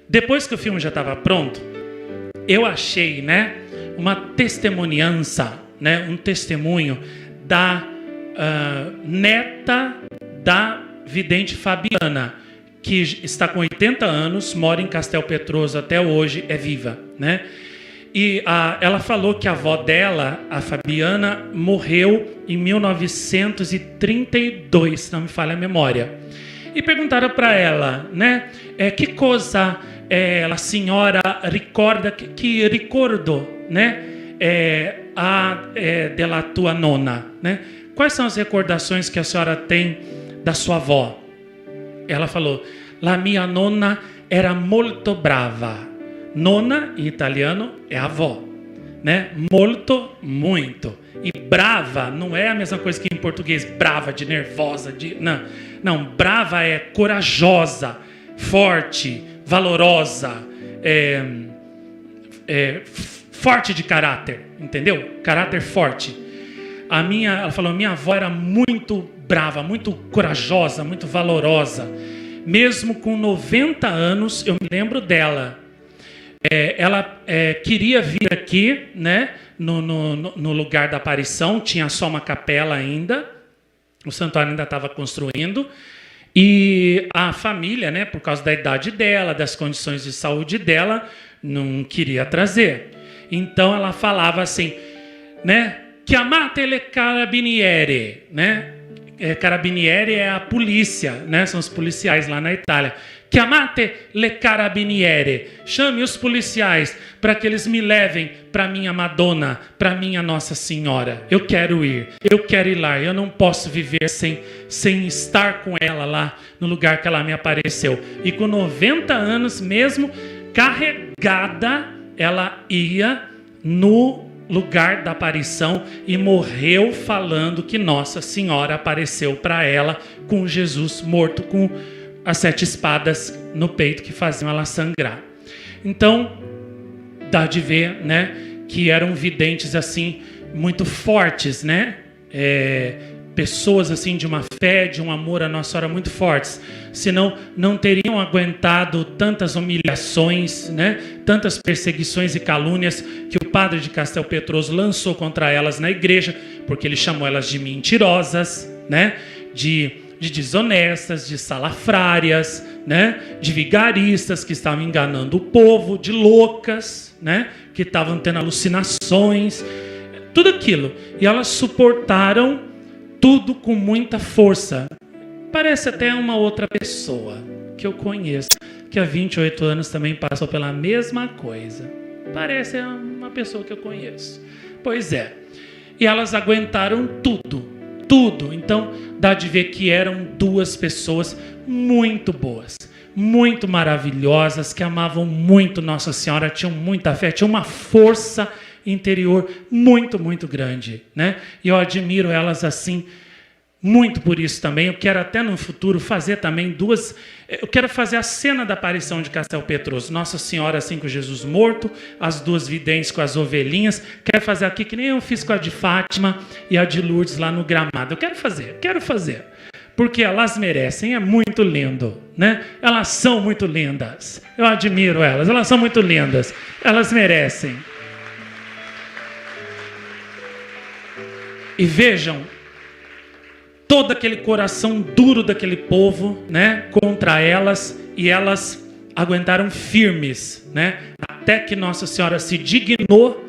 depois que o filme já estava pronto, eu achei, né, uma testemunhança, né, um testemunho da neta da vidente Fabiana, que está com 80 anos, mora em Castel Petroso até hoje, é viva, né? E ela falou que a avó dela, a Fabiana, morreu em 1932, se não me falha a memória. E perguntaram para ela, né? Que coisa a senhora recorda, que ricordo, né? Della tua nona, né? Quais são as recordações que a senhora tem da sua avó? Ela falou, la mia nonna era molto brava. Nona, em italiano, é avó, né? Molto, muito. E brava não é a mesma coisa que em português, brava, de nervosa, não, brava é corajosa, forte, valorosa, forte de caráter, entendeu? Caráter forte. Ela falou, minha avó era muito brava, muito corajosa, muito valorosa. Mesmo com 90 anos, eu me lembro dela. Ela queria vir aqui, né, no lugar da aparição, tinha só uma capela ainda, o santuário ainda estava construindo, e a família, né, por causa da idade dela, das condições de saúde dela, não queria trazer. Então ela falava assim, né, chiamate le carabinieri, né? Carabinieri é a polícia, né? São os policiais lá na Itália. Chiamate le carabinieri, chame os policiais para que eles me levem para minha Madonna, para minha Nossa Senhora. Eu quero ir lá, eu não posso viver sem estar com ela lá no lugar que ela me apareceu. E com 90 anos mesmo, carregada, ela ia no lugar da aparição e morreu falando que Nossa Senhora apareceu para ela com Jesus morto, com as 7 espadas no peito que faziam ela sangrar. Então, dá de ver, né, que eram videntes assim muito fortes, né? Pessoas assim de uma fé, de um amor a Nossa Senhora muito fortes. Senão não teriam aguentado tantas humilhações, né? Tantas perseguições e calúnias que o padre de Castel Petroso lançou contra elas na igreja, porque ele chamou elas de mentirosas, né? De desonestas, de salafrárias, né? De vigaristas que estavam enganando o povo, de loucas, né? Que estavam tendo alucinações, tudo aquilo. E elas suportaram tudo com muita força. Parece até uma outra pessoa que eu conheço, que há 28 anos também passou pela mesma coisa. Parece uma pessoa que eu conheço. Pois é. E elas aguentaram tudo. Então, dá de ver que eram 2 pessoas muito boas, muito maravilhosas, que amavam muito Nossa Senhora, tinham muita fé, tinham uma força interior muito, muito grande, né? E eu admiro elas assim, muito por isso também. Eu quero até no futuro fazer também 2... Eu quero fazer a cena da aparição de Castel Petroso. Nossa Senhora assim com Jesus morto, as 2 videntes com as ovelhinhas. Quero fazer aqui que nem eu fiz com a de Fátima e a de Lourdes lá no gramado. Eu quero fazer. porque elas merecem, é muito lindo, né? Elas são muito lindas, eu admiro elas são muito lindas, elas merecem. E vejam, todo aquele coração duro daquele povo, né, contra elas, e elas aguentaram firmes, né, até que Nossa Senhora se dignou,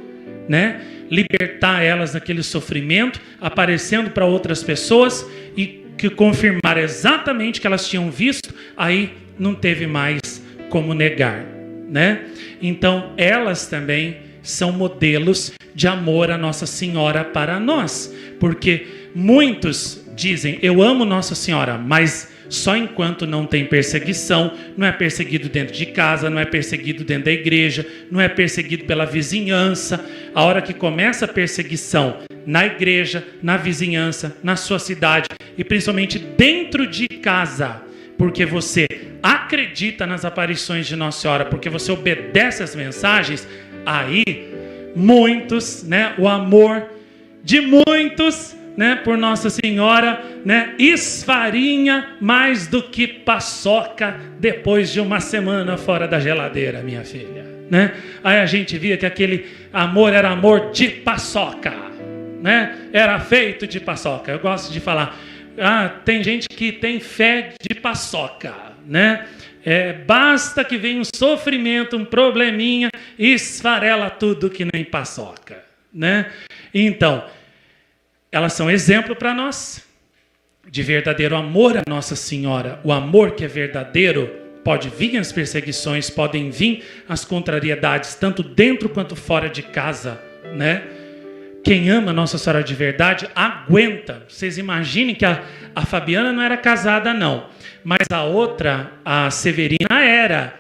né, libertar elas daquele sofrimento, aparecendo para outras pessoas e que confirmaram exatamente o que elas tinham visto. Aí não teve mais como negar, né? Então elas também são modelos de amor a Nossa Senhora para nós, porque muitos dizem, eu amo Nossa Senhora, mas só enquanto não tem perseguição, não é perseguido dentro de casa, não é perseguido dentro da igreja, não é perseguido pela vizinhança. A hora que começa a perseguição na igreja, na vizinhança, na sua cidade e principalmente dentro de casa, porque você acredita nas aparições de Nossa Senhora, porque você obedece às mensagens, aí muitos, né, o amor de muitos, né, por Nossa Senhora, né, esfarinha mais do que paçoca depois de uma semana fora da geladeira, minha filha, né? Aí a gente via que aquele amor era amor de paçoca, né? Era feito de paçoca. Eu gosto de falar, tem gente que tem fé de paçoca, né? Basta que venha um sofrimento, um probleminha, e esfarela tudo que nem paçoca, né? Então, elas são exemplo para nós de verdadeiro amor a Nossa Senhora. O amor que é verdadeiro, pode vir as perseguições, podem vir as contrariedades, tanto dentro quanto fora de casa, né? Quem ama Nossa Senhora de verdade, aguenta. Vocês imaginem que a Fabiana não era casada, não. Mas a outra, a Severina, era.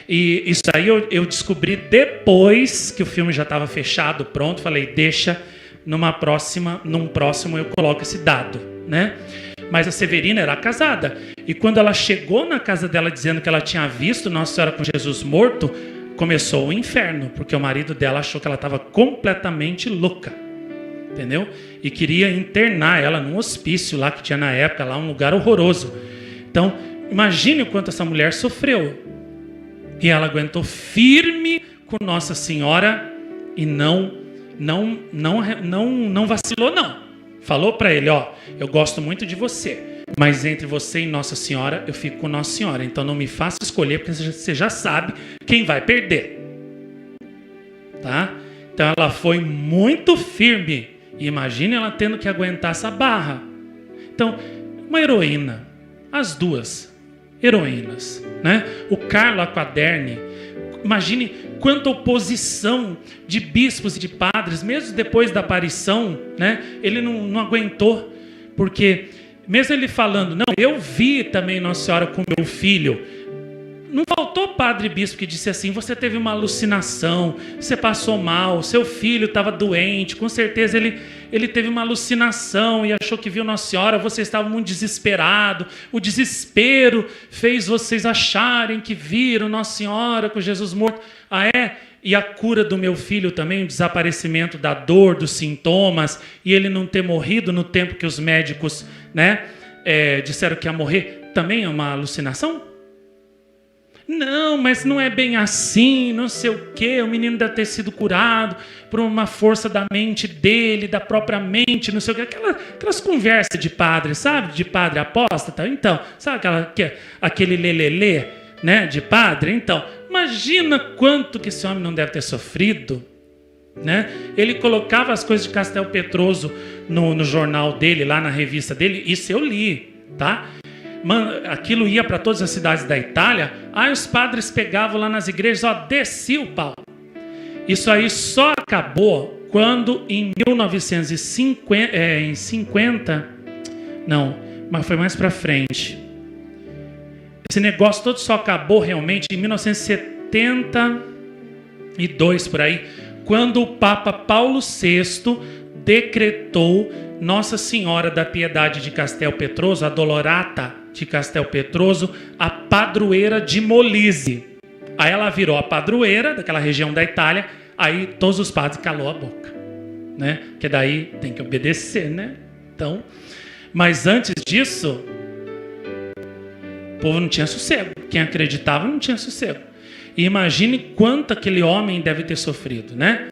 E isso aí eu descobri depois que o filme já estava fechado, pronto. Falei, deixa... num próximo eu coloco esse dado, né? Mas a Severina era casada, e quando ela chegou na casa dela dizendo que ela tinha visto Nossa Senhora com Jesus morto, começou o inferno, porque o marido dela achou que ela estava completamente louca, entendeu? E queria internar ela num hospício lá que tinha na época, lá um lugar horroroso. Então, imagine o quanto essa mulher sofreu, e ela aguentou firme com Nossa Senhora e não vacilou, não. Falou para ele, eu gosto muito de você, mas entre você e Nossa Senhora, eu fico com Nossa Senhora, então não me faça escolher, porque você já sabe quem vai perder, tá? Então ela foi muito firme, e imagine ela tendo que aguentar essa barra. Então, uma heroína, as duas heroínas, né? O Carlo Aquaderni, imagine quanta oposição de bispos e de padres, mesmo depois da aparição, né? Ele não aguentou, porque mesmo ele falando, não, eu vi também Nossa Senhora com meu filho, não faltou padre e bispo que disse assim, você teve uma alucinação, você passou mal, seu filho estava doente, com certeza ele teve uma alucinação e achou que viu Nossa Senhora, você estava muito desesperado, o desespero fez vocês acharem que viram Nossa Senhora com Jesus morto. E a cura do meu filho também, o desaparecimento da dor, dos sintomas, e ele não ter morrido no tempo que os médicos, né, disseram que ia morrer, também é uma alucinação? Não, mas não é bem assim, não sei o quê, o menino deve ter sido curado por uma força da mente dele, da própria mente, não sei o quê, aquelas conversas de padre, sabe? De padre apóstata. Então, sabe aquele lelelê, né, de padre? Então, imagina quanto que esse homem não deve ter sofrido, né? Ele colocava as coisas de Castel Petroso no jornal dele, lá na revista dele, isso eu li, tá? Aquilo ia para todas as cidades da Itália, aí os padres pegavam lá nas igrejas, descia o pau. Isso aí só acabou quando em 1950, não, mas foi mais para frente. Esse negócio todo só acabou realmente em 1972, por aí, quando o Papa Paulo VI decretou Nossa Senhora da Piedade de Castel Petroso, a Dolorata de Castel Petroso, a padroeira de Molise. Aí ela virou a padroeira daquela região da Itália, aí todos os padres calou a boca, né? Que daí tem que obedecer, né? Então, mas antes disso, povo não tinha sossego. Quem acreditava não tinha sossego. E imagine quanto aquele homem deve ter sofrido, né?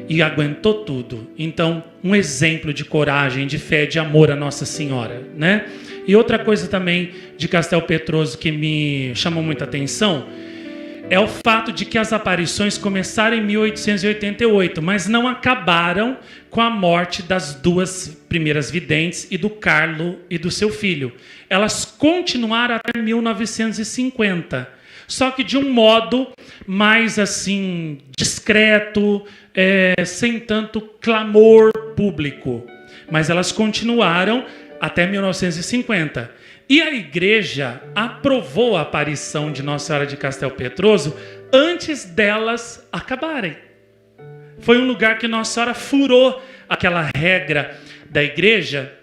E aguentou tudo. Então, um exemplo de coragem, de fé, de amor a Nossa Senhora, né? E outra coisa também de Castel Petroso que me chamou muita atenção é o fato de que as aparições começaram em 1888, mas não acabaram com a morte das duas primeiras videntes e do Carlo e do seu filho. Elas continuaram até 1950, só que de um modo mais assim discreto, sem tanto clamor público. Mas elas continuaram até 1950. E a igreja aprovou a aparição de Nossa Senhora de Castel Petroso antes delas acabarem. Foi um lugar que Nossa Senhora furou aquela regra da igreja,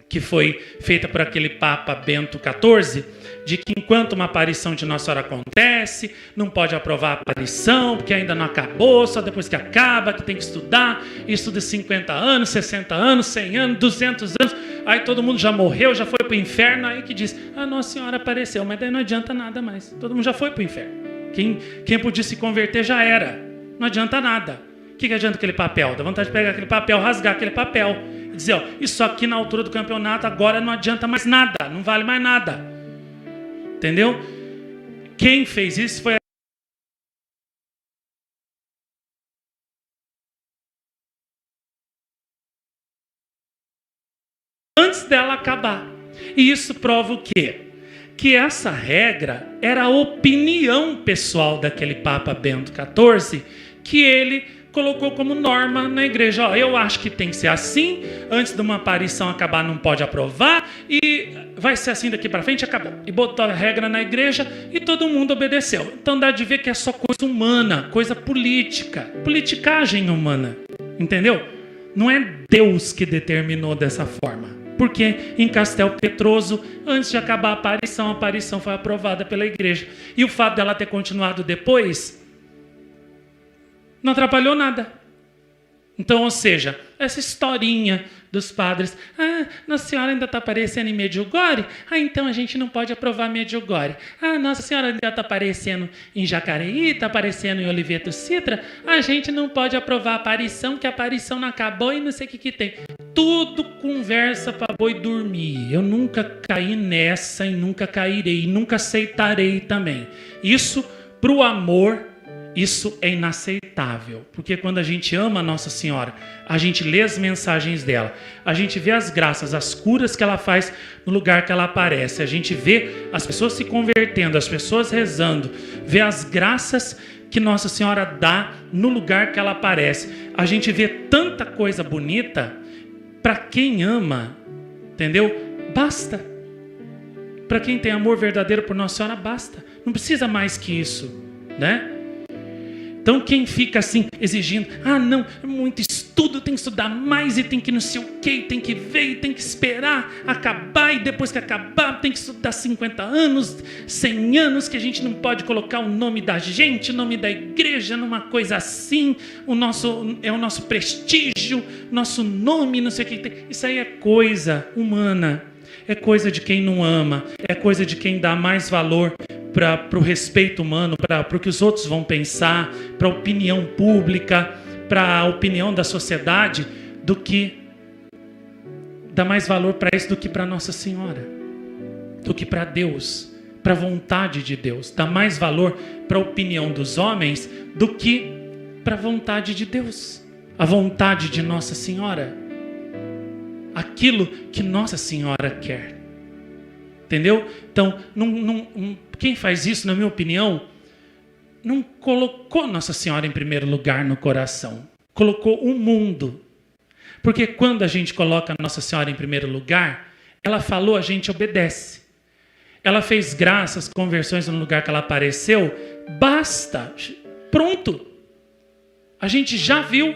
que foi feita por aquele Papa Bento XIV, de que enquanto uma aparição de Nossa Senhora acontece, não pode aprovar a aparição, porque ainda não acabou, só depois que acaba, que tem que estudar, e estuda 50 anos, 60 anos, 100 anos, 200 anos, aí todo mundo já morreu, já foi para o inferno, aí que diz, Nossa Senhora apareceu, mas daí não adianta nada mais, todo mundo já foi para o inferno. Quem podia se converter já era, não adianta nada. O que adianta aquele papel? Dá vontade de pegar aquele papel, rasgar aquele papel, e dizer, isso aqui na altura do campeonato agora não adianta mais nada, não vale mais nada. Entendeu? Quem fez isso foi antes dela acabar. E isso prova o quê? Que essa regra era a opinião pessoal daquele Papa Bento XIV, que ele colocou como norma na igreja. Eu acho que tem que ser assim, antes de uma aparição acabar não pode aprovar, e vai ser assim daqui para frente, acabou. E botou a regra na igreja e todo mundo obedeceu. Então dá de ver que é só coisa humana, coisa política, politicagem humana, entendeu? Não é Deus que determinou dessa forma. Porque em Castel Petroso, antes de acabar a aparição foi aprovada pela igreja. E o fato dela ter continuado depois não atrapalhou nada. Então, ou seja, essa historinha dos padres, Nossa Senhora ainda está aparecendo em Medjugorje, então a gente não pode aprovar Medjugorje. Nossa Senhora ainda está aparecendo em Jacareí, está aparecendo em Oliveto Citra, a gente não pode aprovar a aparição, que a aparição não acabou e não sei o que tem. Tudo conversa para boi dormir. Eu nunca caí nessa e nunca cairei, e nunca aceitarei também. Isso para o amor. Isso é inaceitável, porque quando a gente ama a Nossa Senhora, a gente lê as mensagens dela, a gente vê as graças, as curas que ela faz no lugar que ela aparece, a gente vê as pessoas se convertendo, as pessoas rezando, vê as graças que Nossa Senhora dá no lugar que ela aparece. A gente vê tanta coisa bonita, para quem ama, entendeu? Basta. Para quem tem amor verdadeiro por Nossa Senhora, basta. Não precisa mais que isso, né? Então quem fica assim exigindo, não, muito estudo, tem que estudar mais e tem que não sei o que, tem que ver e tem que esperar acabar, e depois que acabar tem que estudar 50 anos, 100 anos, que a gente não pode colocar o nome da gente, o nome da igreja numa coisa assim, é o nosso prestígio, nosso nome, não sei o que tem. Isso aí é coisa humana, é coisa de quem não ama, é coisa de quem dá mais valor para o respeito humano, para o que os outros vão pensar, para a opinião pública, para a opinião da sociedade, do que dá mais valor para isso do que para Nossa Senhora, do que para Deus, para a vontade de Deus. Dá mais valor para a opinião dos homens do que para a vontade de Deus, a vontade de Nossa Senhora, aquilo que Nossa Senhora quer. Entendeu? Então, quem faz isso, na minha opinião, não colocou Nossa Senhora em primeiro lugar no coração. Colocou o mundo. Porque quando a gente coloca Nossa Senhora em primeiro lugar, ela falou, a gente obedece. Ela fez graças, conversões no lugar que ela apareceu. Basta. Pronto. A gente já viu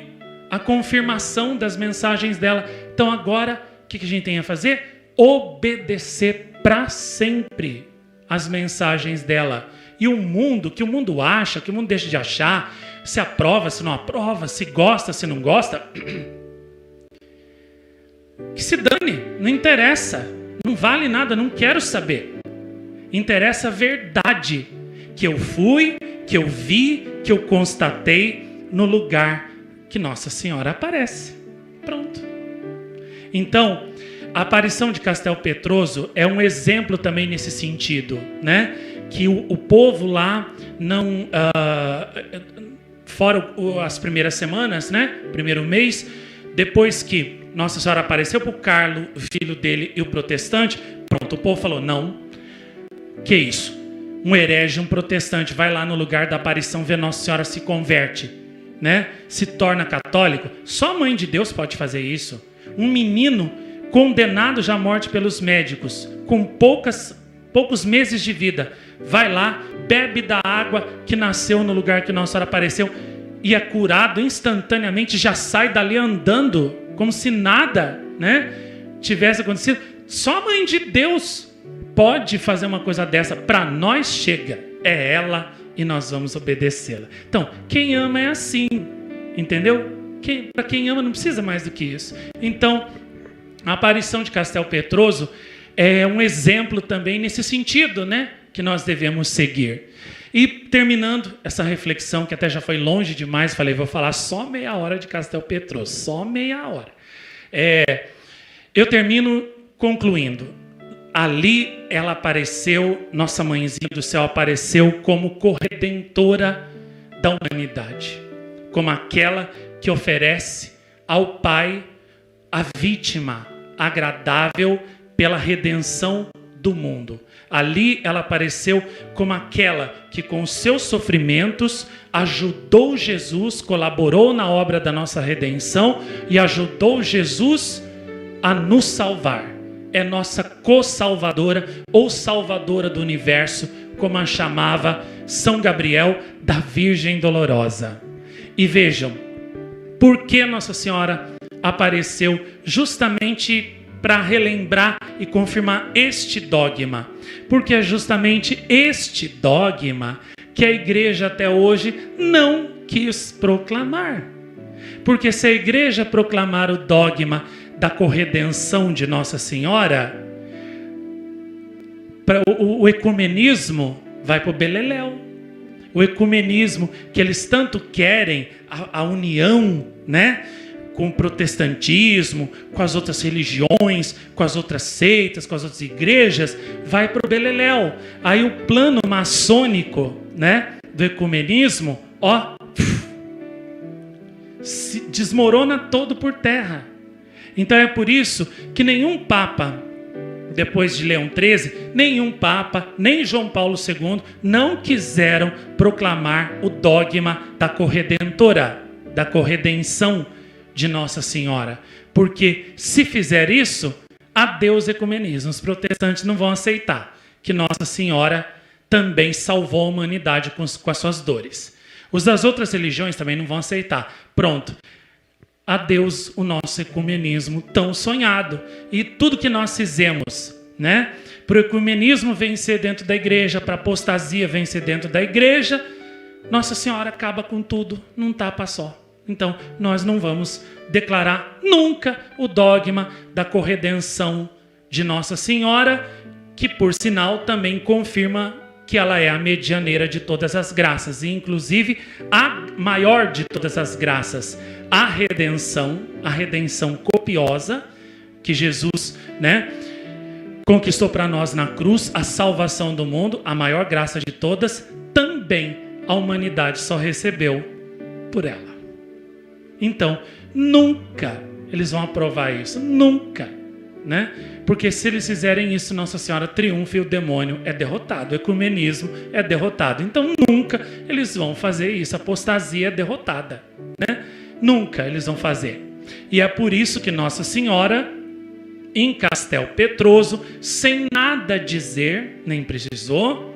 a confirmação das mensagens dela. Então agora, o que a gente tem a fazer? Obedecer para sempre as mensagens dela. E o mundo, que o mundo acha, que o mundo deixa de achar, se aprova, se não aprova, se gosta, se não gosta, que se dane, não interessa, não vale nada, não quero saber. Interessa a verdade que eu fui, que eu vi, que eu constatei no lugar que Nossa Senhora aparece. Pronto. Então, a aparição de Castel Petroso é um exemplo também nesse sentido, né? Que o povo lá não... fora as primeiras semanas, né? Primeiro mês, depois que Nossa Senhora apareceu para o Carlo, o filho dele e o protestante, pronto, o povo falou, não, que isso? Um herege, um protestante, vai lá no lugar da aparição, vê Nossa Senhora, se converte, né? Se torna católico. Só a Mãe de Deus pode fazer isso. Um menino condenado já à morte pelos médicos, com poucos meses de vida, vai lá, bebe da água que nasceu no lugar que Nossa Senhora apareceu e é curado instantaneamente, já sai dali andando, como se nada, né, tivesse acontecido. Só a Mãe de Deus pode fazer uma coisa dessa. Para nós chega, é ela e nós vamos obedecê-la. Então, quem ama é assim, entendeu? Para quem ama não precisa mais do que isso. Então, a aparição de Castel Petroso é um exemplo também nesse sentido, né? Que nós devemos seguir. E terminando essa reflexão, que até já foi longe demais, falei, vou falar só meia hora de Castel Petroso, só meia hora. Eu termino concluindo. Ali ela apareceu, nossa mãezinha do céu apareceu como corredentora da humanidade, como aquela que oferece ao Pai a vítima agradável pela redenção do mundo. Ali ela apareceu como aquela que com seus sofrimentos ajudou Jesus, colaborou na obra da nossa redenção e ajudou Jesus a nos salvar. É nossa co-salvadora ou salvadora do universo, como a chamava São Gabriel da Virgem Dolorosa. E vejam, por que Nossa Senhora apareceu justamente para relembrar e confirmar este dogma? Porque é justamente este dogma que a igreja até hoje não quis proclamar. Porque se a igreja proclamar o dogma da corredenção de Nossa Senhora, o ecumenismo vai para o beleléu. O ecumenismo que eles tanto querem, a união, né, com o protestantismo, com as outras religiões, com as outras seitas, com as outras igrejas, vai para o beleléu. Aí o plano maçônico, né, do ecumenismo, se desmorona todo por terra. Então é por isso que nenhum Papa, depois de Leão XIII, nenhum Papa, nem João Paulo II, não quiseram proclamar o dogma da corredentora, da corredenção de Nossa Senhora. Porque se fizer isso, adeus ecumenismo. Os protestantes não vão aceitar que Nossa Senhora também salvou a humanidade com as suas dores. Os das outras religiões também não vão aceitar. Pronto. Adeus o nosso ecumenismo tão sonhado. E tudo que nós fizemos, né, para o ecumenismo vencer dentro da igreja, para a apostasia vencer dentro da igreja, Nossa Senhora acaba com tudo num tapa só. Então, nós não vamos declarar nunca o dogma da corredenção de Nossa Senhora, que, por sinal, também confirma que ela é a medianeira de todas as graças, e inclusive a maior de todas as graças, a redenção copiosa que Jesus, né, conquistou para nós na cruz, a salvação do mundo, a maior graça de todas, também a humanidade só recebeu por ela. Então, nunca eles vão aprovar isso, nunca, né? Porque se eles fizerem isso, Nossa Senhora triunfa e o demônio é derrotado, o ecumenismo é derrotado. Então, nunca eles vão fazer isso, a apostasia é derrotada, né? Nunca eles vão fazer. E é por isso que Nossa Senhora, em Castel Petroso, sem nada dizer, nem precisou,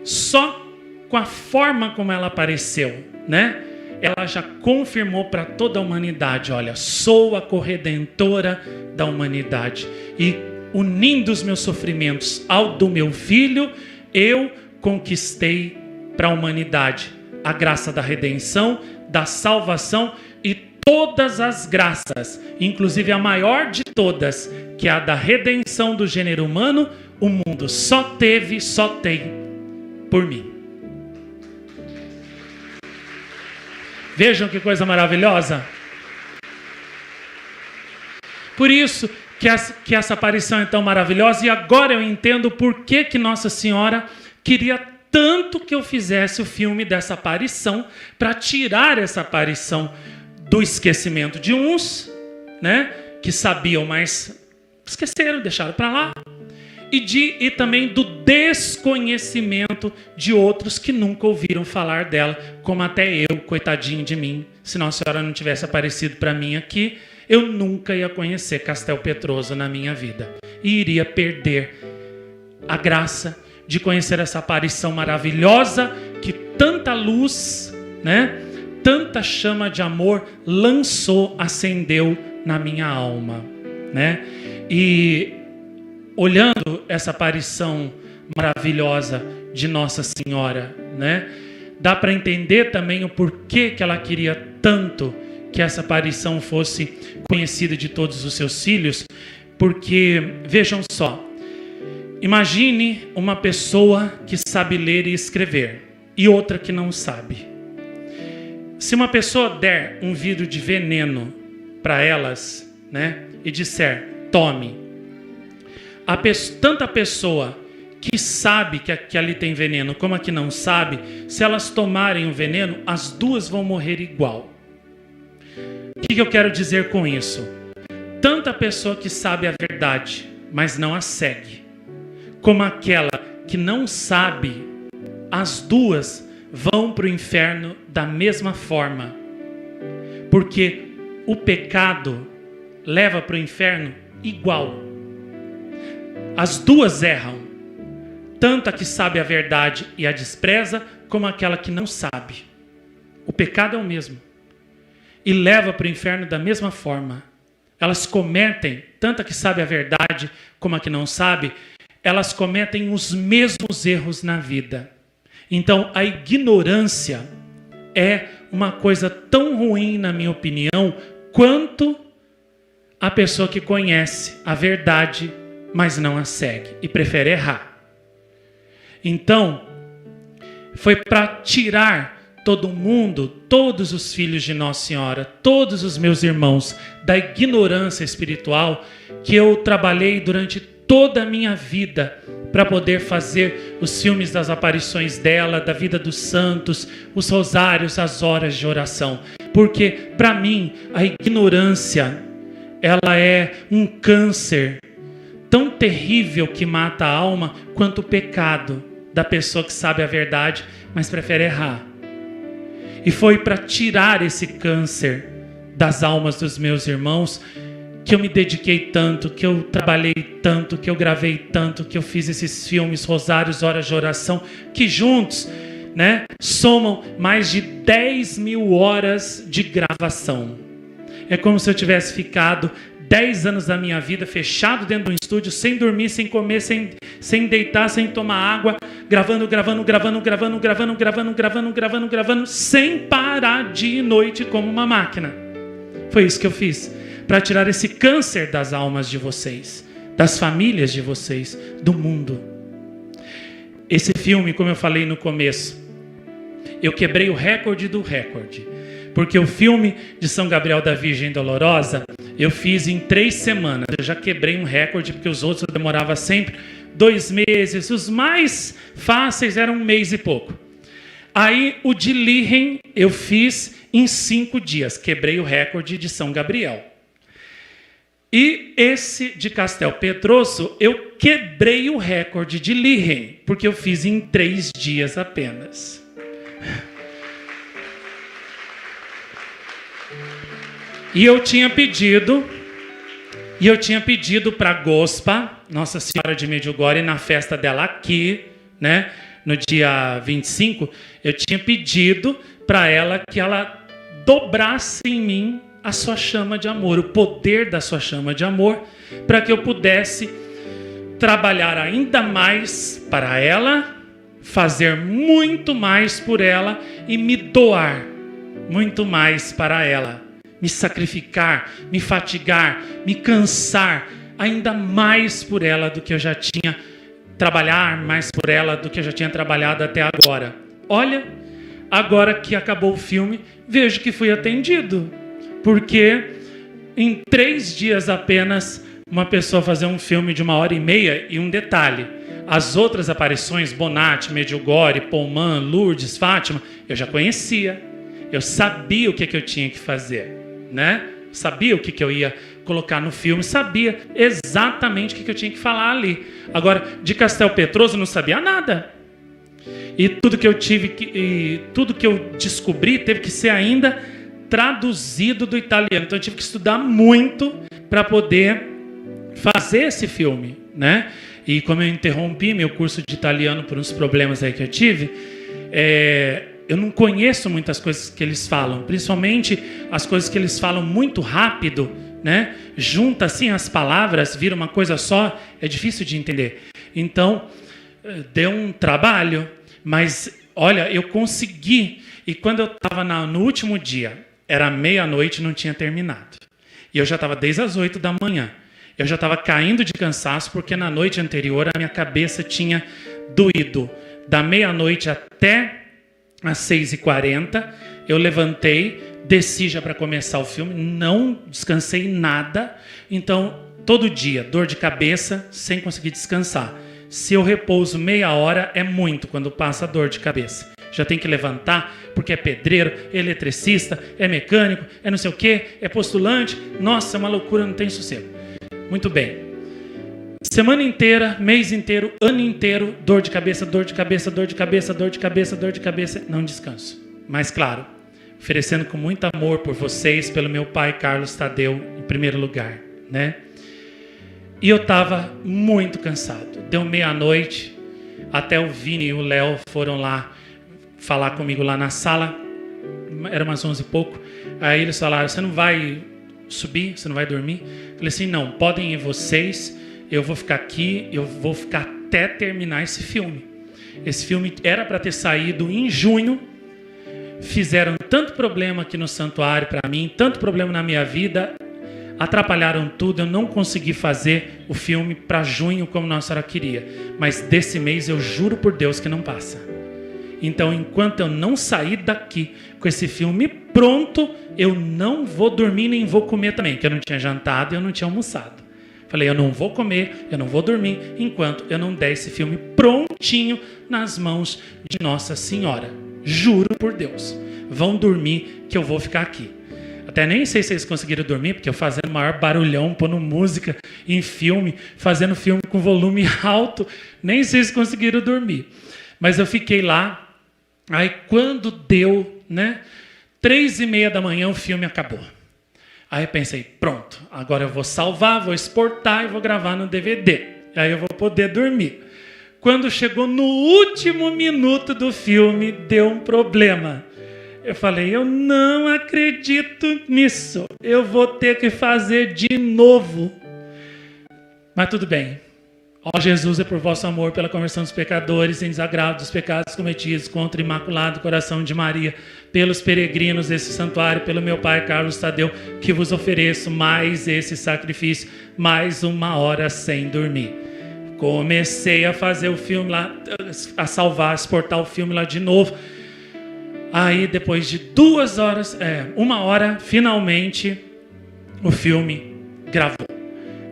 só com a forma como ela apareceu, né? Ela já confirmou para toda a humanidade, olha, sou a corredentora da humanidade. E unindo os meus sofrimentos ao do meu filho, eu conquistei para a humanidade a graça da redenção, da salvação e todas as graças, inclusive a maior de todas, que é a da redenção do gênero humano, o mundo só tem por mim. Vejam que coisa maravilhosa. Por isso que essa aparição é tão maravilhosa, e agora eu entendo por que Nossa Senhora queria tanto que eu fizesse o filme dessa aparição, para tirar essa aparição do esquecimento de uns, né, que sabiam, mas esqueceram, deixaram para lá, e também do desconhecimento de outros que nunca ouviram falar dela, como até eu, coitadinho de mim. Se Nossa Senhora não tivesse aparecido para mim aqui, eu nunca ia conhecer Castelpetroso na minha vida, e iria perder a graça de conhecer essa aparição maravilhosa que tanta luz, né, tanta chama de amor lançou, acendeu na minha alma, né? E olhando essa aparição maravilhosa de Nossa Senhora, né, dá para entender também o porquê que ela queria tanto que essa aparição fosse conhecida de todos os seus filhos, porque, vejam só, imagine uma pessoa que sabe ler e escrever e outra que não sabe. Se uma pessoa der um vidro de veneno para elas, né, e disser, tome, tanto a pessoa que sabe que ali tem veneno como a que não sabe, se elas tomarem o veneno, as duas vão morrer igual. O que eu quero dizer com isso? Tanto a pessoa que sabe a verdade, mas não a segue, como aquela que não sabe, as duas vão para o inferno da mesma forma. Porque o pecado leva para o inferno igual. As duas erram. Tanto a que sabe a verdade e a despreza, como aquela que não sabe. O pecado é o mesmo. E leva para o inferno da mesma forma. Elas cometem, tanto a que sabe a verdade como a que não sabe, elas cometem os mesmos erros na vida. Então, a ignorância é uma coisa tão ruim, na minha opinião, quanto a pessoa que conhece a verdade, mas não a segue e prefere errar. Então, foi para tirar todo mundo, todos os filhos de Nossa Senhora, todos os meus irmãos, da ignorância espiritual, que eu trabalhei durante toda a minha vida para poder fazer os filmes das aparições dela, da vida dos santos, os rosários, as horas de oração. Porque, para mim, a ignorância, ela é um câncer tão terrível que mata a alma quanto o pecado da pessoa que sabe a verdade, mas prefere errar. E foi para tirar esse câncer das almas dos meus irmãos que eu me dediquei tanto, que eu trabalhei tanto, que eu gravei tanto, que eu fiz esses filmes, rosários, horas de oração, que juntos, né, somam mais de 10 mil horas de gravação. É como se eu tivesse ficado 10 anos da minha vida fechado dentro de um estúdio, sem dormir, sem comer, sem deitar, sem tomar água, gravando, sem parar dia e noite como uma máquina. Foi isso que eu fiz, para tirar esse câncer das almas de vocês, das famílias de vocês, do mundo. Esse filme, como eu falei no começo, eu quebrei o recorde do recorde, porque o filme de São Gabriel da Virgem Dolorosa eu fiz em 3 semanas. Eu já quebrei um recorde, porque os outros eu demorava sempre 2 meses. Os mais fáceis eram 1 mês e pouco. Aí o de Lirren eu fiz em 5 dias. Quebrei o recorde de São Gabriel. E esse de Castelpetroso eu quebrei o recorde de Lirren, porque eu fiz em 3 dias apenas. E eu tinha pedido para a Gospa, Nossa Senhora de Medjugorje, na festa dela aqui, né, no dia 25, eu tinha pedido para ela que ela dobrasse em mim a sua chama de amor, o poder da sua chama de amor, para que eu pudesse trabalhar ainda mais para ela, fazer muito mais por ela e me doar muito mais para ela. me sacrificar, me fatigar, me cansar ainda mais por ela do que eu já tinha, trabalhar mais por ela do que eu já tinha trabalhado até agora. Olha, agora que acabou o filme, vejo que fui atendido, porque em 3 dias apenas, uma pessoa fazer um filme de 1h30, e um detalhe, as outras aparições, Bonatti, Medjugorje, Pullman, Lourdes, Fátima, eu já conhecia, eu sabia o que eu tinha que fazer, né? Sabia o que eu ia colocar no filme, sabia exatamente o que eu tinha que falar ali. Agora, de Castel Petroso, não sabia nada. E tudo que eu descobri teve que ser ainda traduzido do italiano. Então eu tive que estudar muito para poder fazer esse filme, né? E como eu interrompi meu curso de italiano por uns problemas aí que eu tive, eu não conheço muitas coisas que eles falam, principalmente as coisas que eles falam muito rápido, né? Junta assim as palavras, vira uma coisa só, é difícil de entender. Então, deu um trabalho, mas olha, eu consegui. E quando eu estava no último dia, era 00:30, não tinha terminado. E eu já estava desde as 8 da manhã. Eu já estava caindo de cansaço, porque na noite anterior a minha cabeça tinha doído. Da 00:30 até às 6h40, eu levantei, desci já para começar o filme, não descansei nada. Então, todo dia, dor de cabeça, sem conseguir descansar. Se eu repouso meia hora, é muito quando passa a dor de cabeça. Já tem que levantar, porque é pedreiro, é eletricista, é mecânico, é não sei o quê, é postulante. Nossa, é uma loucura, não tem sossego. Muito bem. Semana inteira, mês inteiro, ano inteiro, dor de cabeça, dor de cabeça, dor de cabeça, dor de cabeça, dor de cabeça, não descanso. Mas claro, oferecendo com muito amor por vocês, pelo meu pai Carlos Tadeu, em primeiro lugar, né? E eu estava muito cansado. Deu 00:30, até o Vini e o Léo foram lá falar comigo lá na sala, era umas 11 e pouco. Aí eles falaram: você não vai subir? Você não vai dormir? Eu falei assim: não, podem ir vocês, eu vou ficar aqui, eu vou ficar até terminar esse filme. Esse filme era para ter saído em junho, fizeram tanto problema aqui no santuário para mim, tanto problema na minha vida, atrapalharam tudo, eu não consegui fazer o filme para junho como Nossa Senhora queria. Mas desse mês eu juro por Deus que não passa. Então, enquanto eu não sair daqui com esse filme pronto, eu não vou dormir nem vou comer também, porque eu não tinha jantado e eu não tinha almoçado. Falei, eu não vou comer, eu não vou dormir, enquanto eu não der esse filme prontinho nas mãos de Nossa Senhora. Juro por Deus. Vão dormir que eu vou ficar aqui. Até nem sei se eles conseguiram dormir, porque eu fazendo maior barulhão, pondo música em filme, fazendo filme com volume alto, nem sei se conseguiram dormir. Mas eu fiquei lá. Aí quando deu, 3h30 da manhã, o filme acabou. Aí eu pensei, pronto, agora eu vou salvar, vou exportar e vou gravar no DVD. Aí eu vou poder dormir. Quando chegou no último minuto do filme, deu um problema. Eu falei, eu não acredito nisso. Eu vou ter que fazer de novo. Mas tudo bem. Ó Jesus, é por vosso amor, pela conversão dos pecadores, em desagrado dos pecados cometidos contra o Imaculado Coração de Maria, pelos peregrinos desse santuário, pelo meu pai Carlos Tadeu, que vos ofereço mais esse sacrifício, mais 1 hora sem dormir. Comecei a fazer o filme lá, a salvar, a exportar o filme lá de novo. Aí depois de 2 horas, 1 hora, finalmente o filme gravou.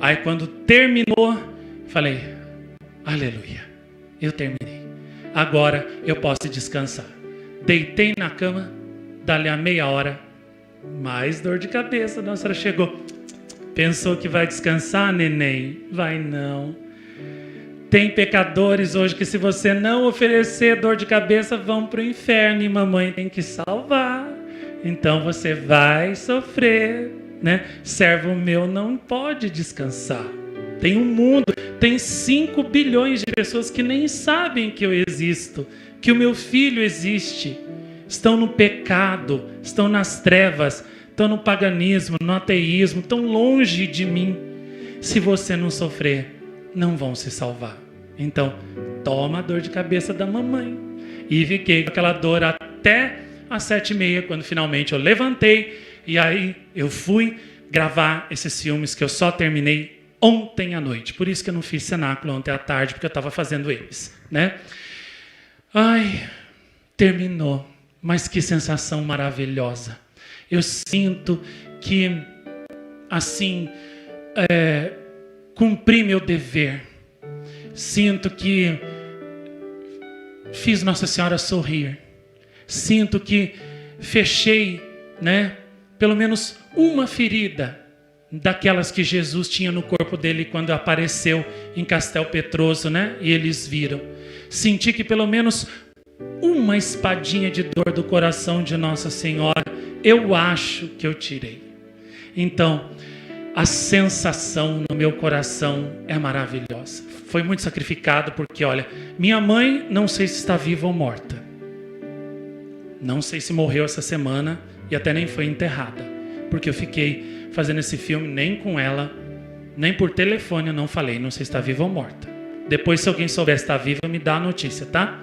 Aí quando terminou, falei, aleluia, eu terminei. Agora eu posso descansar. Deitei na cama, dali a meia hora, mais dor de cabeça. Nossa Senhora chegou. Pensou que vai descansar, neném? Vai não. Tem pecadores hoje que se você não oferecer dor de cabeça, vão para o inferno e mamãe tem que salvar. Então você vai sofrer, Servo meu não pode descansar. Tem um mundo, tem 5 bilhões de pessoas que nem sabem que eu existo, que o meu filho existe. Estão no pecado, estão nas trevas, estão no paganismo, no ateísmo, estão longe de mim. Se você não sofrer, não vão se salvar. Então, toma a dor de cabeça da mamãe. E fiquei com aquela dor até às 7h30, quando finalmente eu levantei, E aí eu fui gravar esses filmes que eu só terminei ontem à noite. Por isso que eu não fiz cenáculo ontem à tarde, porque eu estava fazendo eles, né? Ai, terminou. Mas que sensação maravilhosa. Eu sinto que, assim, cumpri meu dever. Sinto que fiz Nossa Senhora sorrir. Sinto que fechei, né, pelo menos uma ferida daquelas que Jesus tinha no corpo dele quando apareceu em Castel Petroso, né? E eles viram. Senti que pelo menos uma espadinha de dor do coração de Nossa Senhora, eu acho que eu tirei. Então, a sensação no meu coração é maravilhosa. Foi muito sacrificado porque, olha, minha mãe não sei se está viva ou morta. Não sei se morreu essa semana e até nem foi enterrada. Porque eu fiquei fazendo esse filme nem com ela, nem por telefone eu não falei, não sei se está viva ou morta. Depois, se alguém souber se está viva, me dá a notícia, tá?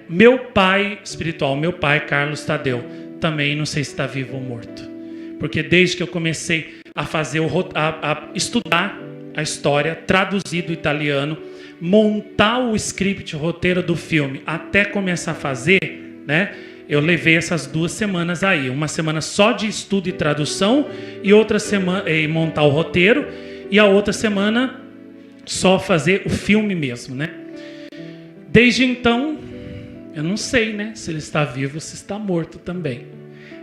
Meu pai espiritual, meu pai, Carlos Tadeu, também não sei se está vivo ou morto. Porque desde que eu comecei a fazer a estudar a história, traduzir do italiano, montar o script, o roteiro do filme, até começar a fazer, né? Eu levei essas 2 semanas aí, uma semana só de estudo e tradução e outra semana montar o roteiro e a outra semana só fazer o filme mesmo, né? Desde então, eu não sei, né, se ele está vivo ou se está morto também.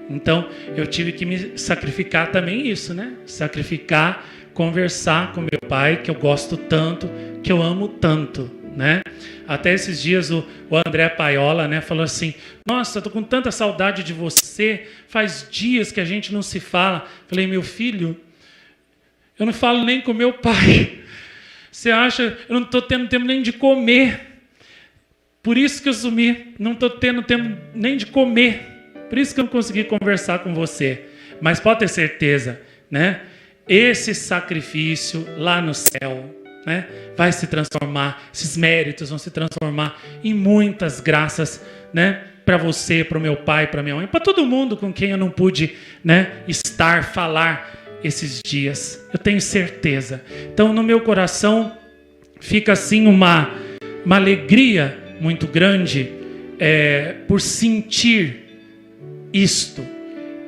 Então, eu tive que me sacrificar também isso, né? Sacrificar, conversar com meu pai, que eu gosto tanto, que eu amo tanto, né? Até esses dias o André Paiola, né, falou assim: nossa, eu tô com tanta saudade de você, faz dias que a gente não se fala. Falei: meu filho, eu não falo nem com meu pai. Você acha? Eu não estou tendo tempo nem de comer. Por isso que eu sumi. Não estou tendo tempo nem de comer. Por isso que eu não consegui conversar com você. Mas pode ter certeza, né? Esse sacrifício lá no céu, né, vai se transformar, esses méritos vão se transformar em muitas graças, né, para você, para o meu pai, para minha mãe, para todo mundo com quem eu não pude, né, falar esses dias. Eu tenho certeza. Então, no meu coração fica assim uma alegria muito grande por sentir isto,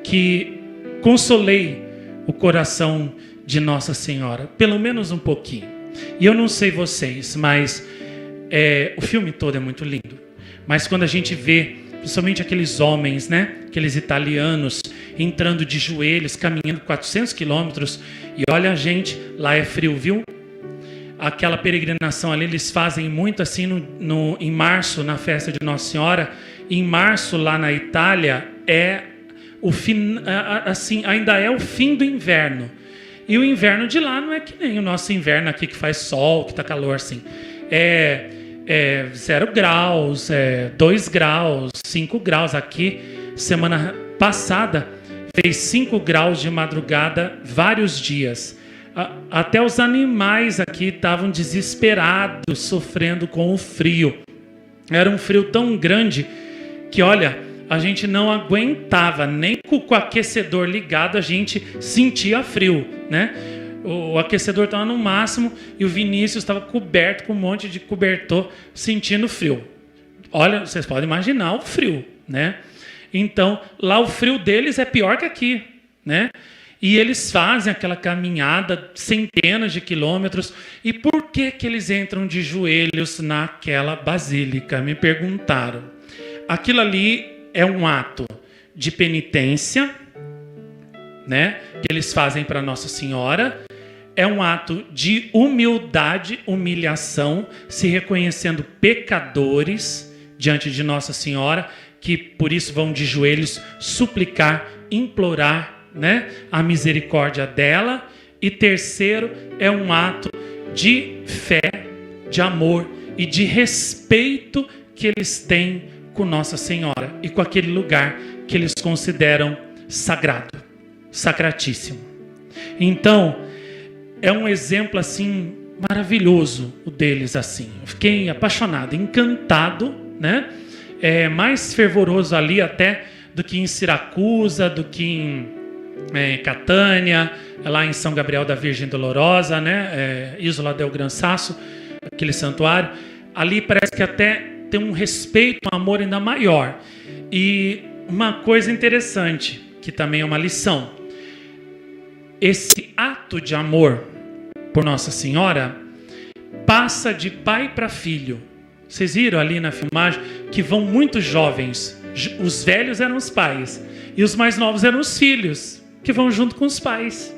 que consolei o coração de Nossa Senhora, pelo menos um pouquinho. E eu não sei vocês, mas o filme todo é muito lindo. Mas quando a gente vê, principalmente aqueles homens, né, aqueles italianos entrando de joelhos, caminhando 400 quilômetros, e olha a gente, lá é frio, viu? Aquela peregrinação ali, eles fazem muito assim em março, na festa de Nossa Senhora. Em março, lá na Itália, assim, ainda é o fim do inverno. E o inverno de lá não é que nem o nosso inverno aqui, que faz sol, que está calor assim. 0 graus, 2 graus, 5 graus. Aqui, semana passada, fez 5 graus de madrugada, vários dias. Até os animais aqui estavam desesperados, sofrendo com o frio. Era um frio tão grande que, olha, a gente não aguentava, nem com o aquecedor ligado a gente sentia frio, né? O aquecedor estava no máximo e o Vinícius estava coberto com um monte de cobertor, sentindo frio. Olha, vocês podem imaginar o frio, né? Então, lá o frio deles é pior que aqui, né? E eles fazem aquela caminhada, centenas de quilômetros. E por que eles entram de joelhos naquela basílica? Me perguntaram. Aquilo ali é um ato de penitência, né, que eles fazem para Nossa Senhora. É um ato de humildade, humilhação, se reconhecendo pecadores diante de Nossa Senhora, que por isso vão de joelhos suplicar, implorar, né, a misericórdia dela. E terceiro, é um ato de fé, de amor e de respeito que eles têm com Nossa Senhora e com aquele lugar que eles consideram sagrado, sacratíssimo. Então, é um exemplo assim maravilhoso o deles assim. Eu fiquei apaixonado, encantado, né? Mais fervoroso ali até do que em Siracusa, do que em Catânia, lá em São Gabriel da Virgem Dolorosa, né? Isola del Gran Sasso, aquele santuário. Ali parece que até tem um respeito, um amor ainda maior. E uma coisa interessante, que também é uma lição. Esse ato de amor por Nossa Senhora passa de pai para filho. Vocês viram ali na filmagem que vão muitos jovens. Os velhos eram os pais e os mais novos eram os filhos, que vão junto com os pais.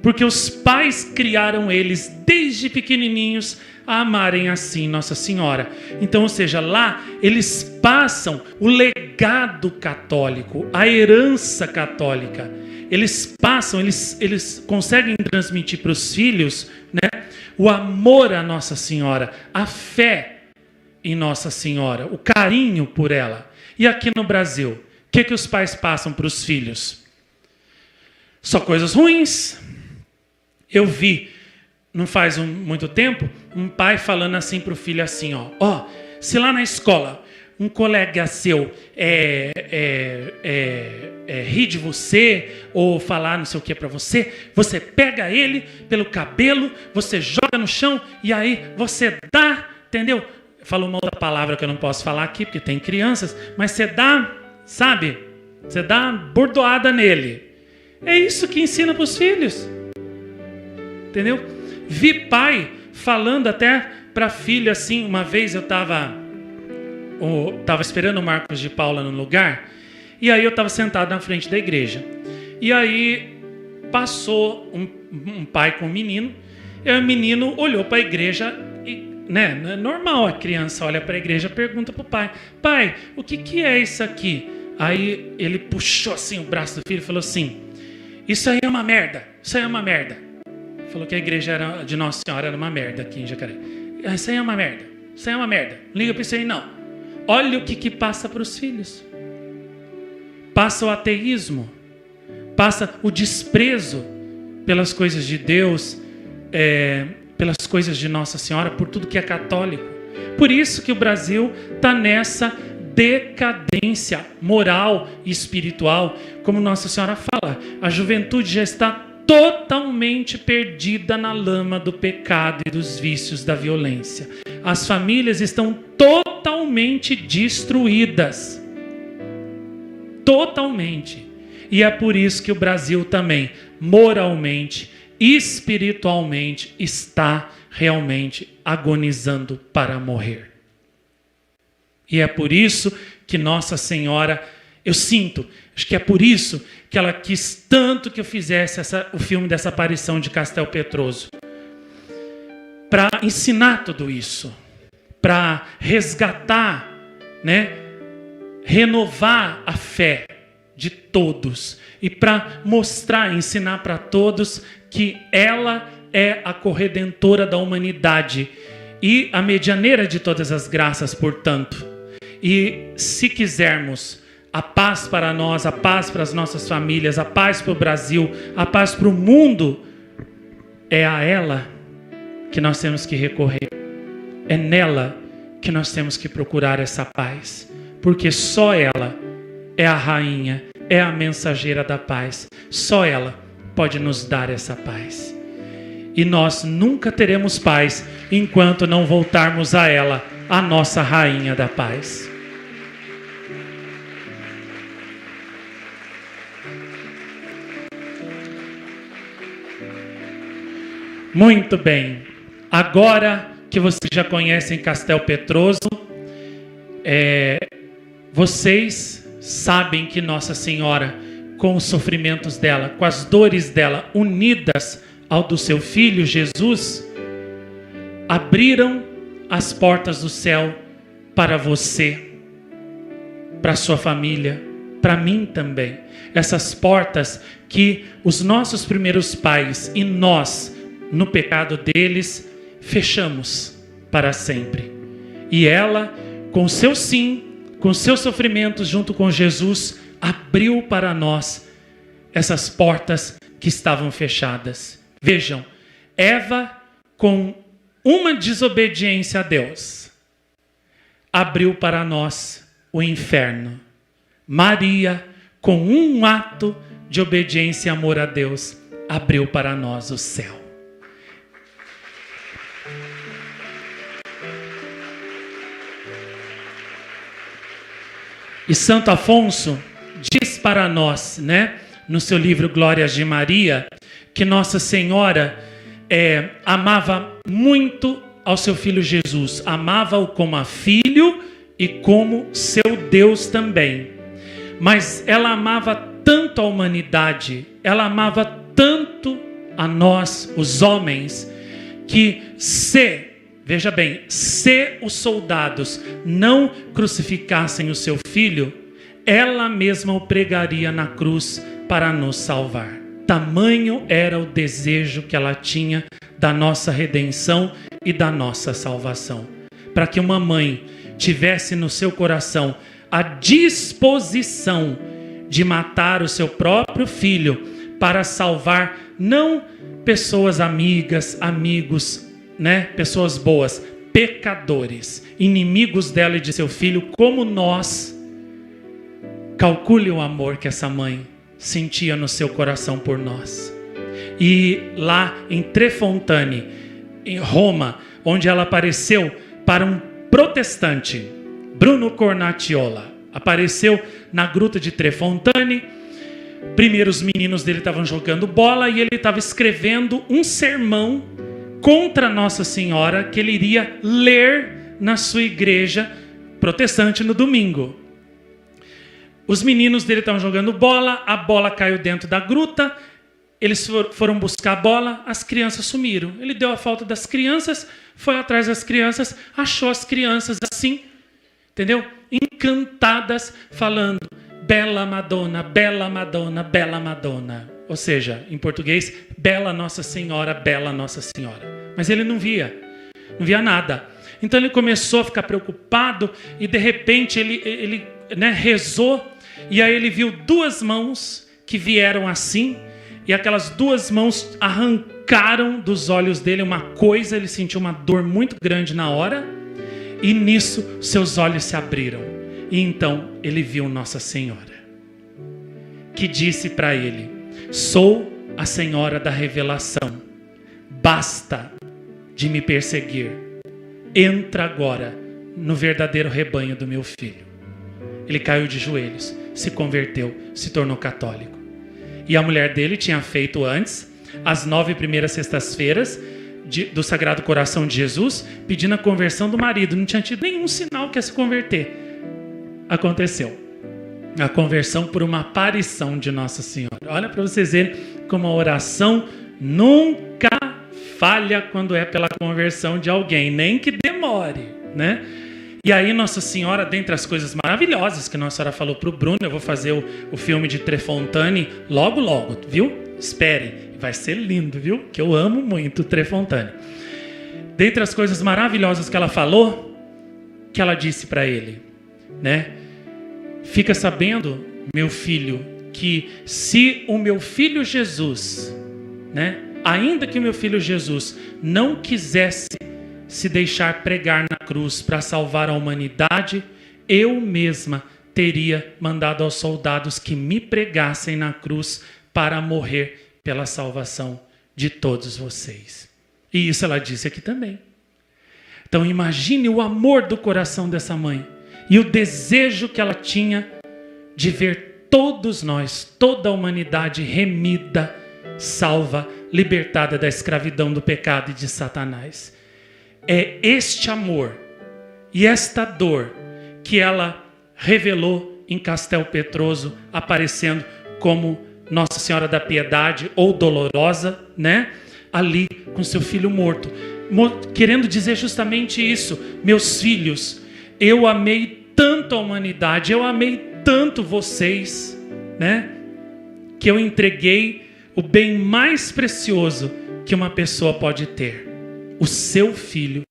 Porque os pais criaram eles desde pequenininhos a amarem assim Nossa Senhora. Então, ou seja, lá eles passam o legado católico, a herança católica. Eles passam, eles conseguem transmitir para os filhos, né, o amor a Nossa Senhora, a fé em Nossa Senhora, o carinho por ela. E aqui no Brasil, o que os pais passam para os filhos? Só coisas ruins. Eu vi, não faz muito tempo, um pai falando assim para o filho assim, ó, se lá na escola um colega seu rir de você ou falar não sei o que para você, você pega ele pelo cabelo, você joga no chão e aí você dá, entendeu? Falou uma outra palavra que eu não posso falar aqui porque tem crianças, mas você dá, sabe? Você dá uma bordoada nele. É isso que ensina para os filhos. Entendeu? Vi pai falando até para filho assim, uma vez eu estava esperando o Marcos de Paula no lugar, e aí eu estava sentado na frente da igreja. E aí passou um pai com um menino, e o menino olhou para a igreja, e, né, é normal, a criança olha para a igreja e pergunta para o pai, pai, o que é isso aqui? Aí ele puxou assim o braço do filho e falou assim, isso aí é uma merda, isso aí é uma merda. Falou que a igreja de Nossa Senhora era uma merda aqui em Jacareí. Isso aí é uma merda, isso aí é uma merda, não liga para isso aí não. Olha o que passa para os filhos. Passa o ateísmo, passa o desprezo pelas coisas de Deus, pelas coisas de Nossa Senhora, por tudo que é católico. Por isso que o Brasil está nessa decadência moral e espiritual, como Nossa Senhora fala. A juventude já está totalmente perdida na lama do pecado e dos vícios da violência. As famílias estão totalmente destruídas. Totalmente. E é por isso que o Brasil também, moralmente, espiritualmente, está realmente agonizando para morrer. E é por isso que Nossa Senhora, eu sinto, acho que é por isso que ela quis tanto que eu fizesse o filme dessa aparição de Castel Petroso. Para ensinar tudo isso. Para resgatar, né? Renovar a fé de todos. E para mostrar, ensinar para todos que ela é a corredentora da humanidade. E a medianeira de todas as graças, portanto. E se quisermos a paz para nós, a paz para as nossas famílias, a paz para o Brasil, a paz para o mundo, é a ela que nós temos que recorrer. É nela que nós temos que procurar essa paz. Porque só ela é a rainha, é a mensageira da paz. Só ela pode nos dar essa paz. E nós nunca teremos paz enquanto não voltarmos a ela, a nossa rainha da paz. Muito bem. Agora que vocês já conhecem Castel Petroso, vocês sabem que Nossa Senhora, com os sofrimentos dela, com as dores dela, unidas ao do seu Filho Jesus, abriram as portas do céu para você, para sua família, para mim também. Essas portas que os nossos primeiros pais e nós, no pecado deles, fechamos para sempre. E ela, com seu sim, com seus sofrimentos junto com Jesus, abriu para nós essas portas que estavam fechadas. Vejam, Eva, com uma desobediência a Deus, abriu para nós o inferno. Maria, com um ato de obediência e amor a Deus, abriu para nós o céu. E Santo Afonso diz para nós, né, no seu livro Glórias de Maria, que Nossa Senhora amava muito ao seu filho Jesus, amava-o como a filho e como seu Deus também. Mas ela amava tanto a humanidade, ela amava tanto a nós, os homens, que veja bem, se os soldados não crucificassem o seu filho, ela mesma o pregaria na cruz para nos salvar. Tamanho era o desejo que ela tinha da nossa redenção e da nossa salvação. Para que uma mãe tivesse no seu coração a disposição de matar o seu próprio filho para salvar não pessoas amigas, amigos, né? Pessoas boas, pecadores, inimigos dela e de seu filho, como nós. Calcule o amor que essa mãe sentia no seu coração por nós. E lá em Trefontane, em Roma, onde ela apareceu para um protestante, Bruno Cornacchiola, apareceu na gruta de Trefontane. Primeiro os meninos dele estavam jogando bola e ele estava escrevendo um sermão contra Nossa Senhora que ele iria ler na sua igreja protestante no domingo. Os meninos dele estavam jogando bola, a bola caiu dentro da gruta, eles foram buscar a bola, as crianças sumiram. Ele deu a falta das crianças, foi atrás das crianças, achou as crianças assim, entendeu? Encantadas, falando, Bela Madonna, Bela Madonna, Bela Madonna. Ou seja, em português, Bela Nossa Senhora, Bela Nossa Senhora. Mas ele não via nada. Então ele começou a ficar preocupado e de repente ele rezou. E aí ele viu duas mãos que vieram assim, e aquelas duas mãos arrancaram dos olhos dele uma coisa, ele sentiu uma dor muito grande na hora, e nisso seus olhos se abriram. E então ele viu Nossa Senhora, que disse para ele, sou a Senhora da Revelação, basta de me perseguir, entra agora no verdadeiro rebanho do meu filho. Ele caiu de joelhos, se converteu, se tornou católico. E a mulher dele tinha feito antes, as 9 primeiras sextas-feiras do Sagrado Coração de Jesus, pedindo a conversão do marido. Não tinha tido nenhum sinal que ia se converter. Aconteceu. A conversão por uma aparição de Nossa Senhora. Olha para vocês verem como a oração nunca falha quando é pela conversão de alguém, nem que demore, né? E aí Nossa Senhora, dentre as coisas maravilhosas que Nossa Senhora falou para o Bruno, eu vou fazer o filme de Trefontane logo, viu? Espere, vai ser lindo, viu? Que eu amo muito Trefontane. Dentre as coisas maravilhosas que ela falou, que ela disse para ele, né? Fica sabendo, meu filho, que se o meu filho Jesus, né? Ainda que o meu filho Jesus não quisesse se deixar pregar na cruz para salvar a humanidade, eu mesma teria mandado aos soldados que me pregassem na cruz para morrer pela salvação de todos vocês. E isso ela disse aqui também. Então imagine o amor do coração dessa mãe e o desejo que ela tinha de ver todos nós, toda a humanidade remida, salva, libertada da escravidão do pecado e de Satanás. É este amor e esta dor que ela revelou em Castel Petroso, aparecendo como Nossa Senhora da Piedade ou Dolorosa, né? Ali com seu filho morto, querendo dizer justamente isso. Meus filhos, eu amei tanto a humanidade, eu amei tanto vocês, né? Que eu entreguei o bem mais precioso que uma pessoa pode ter, o seu filho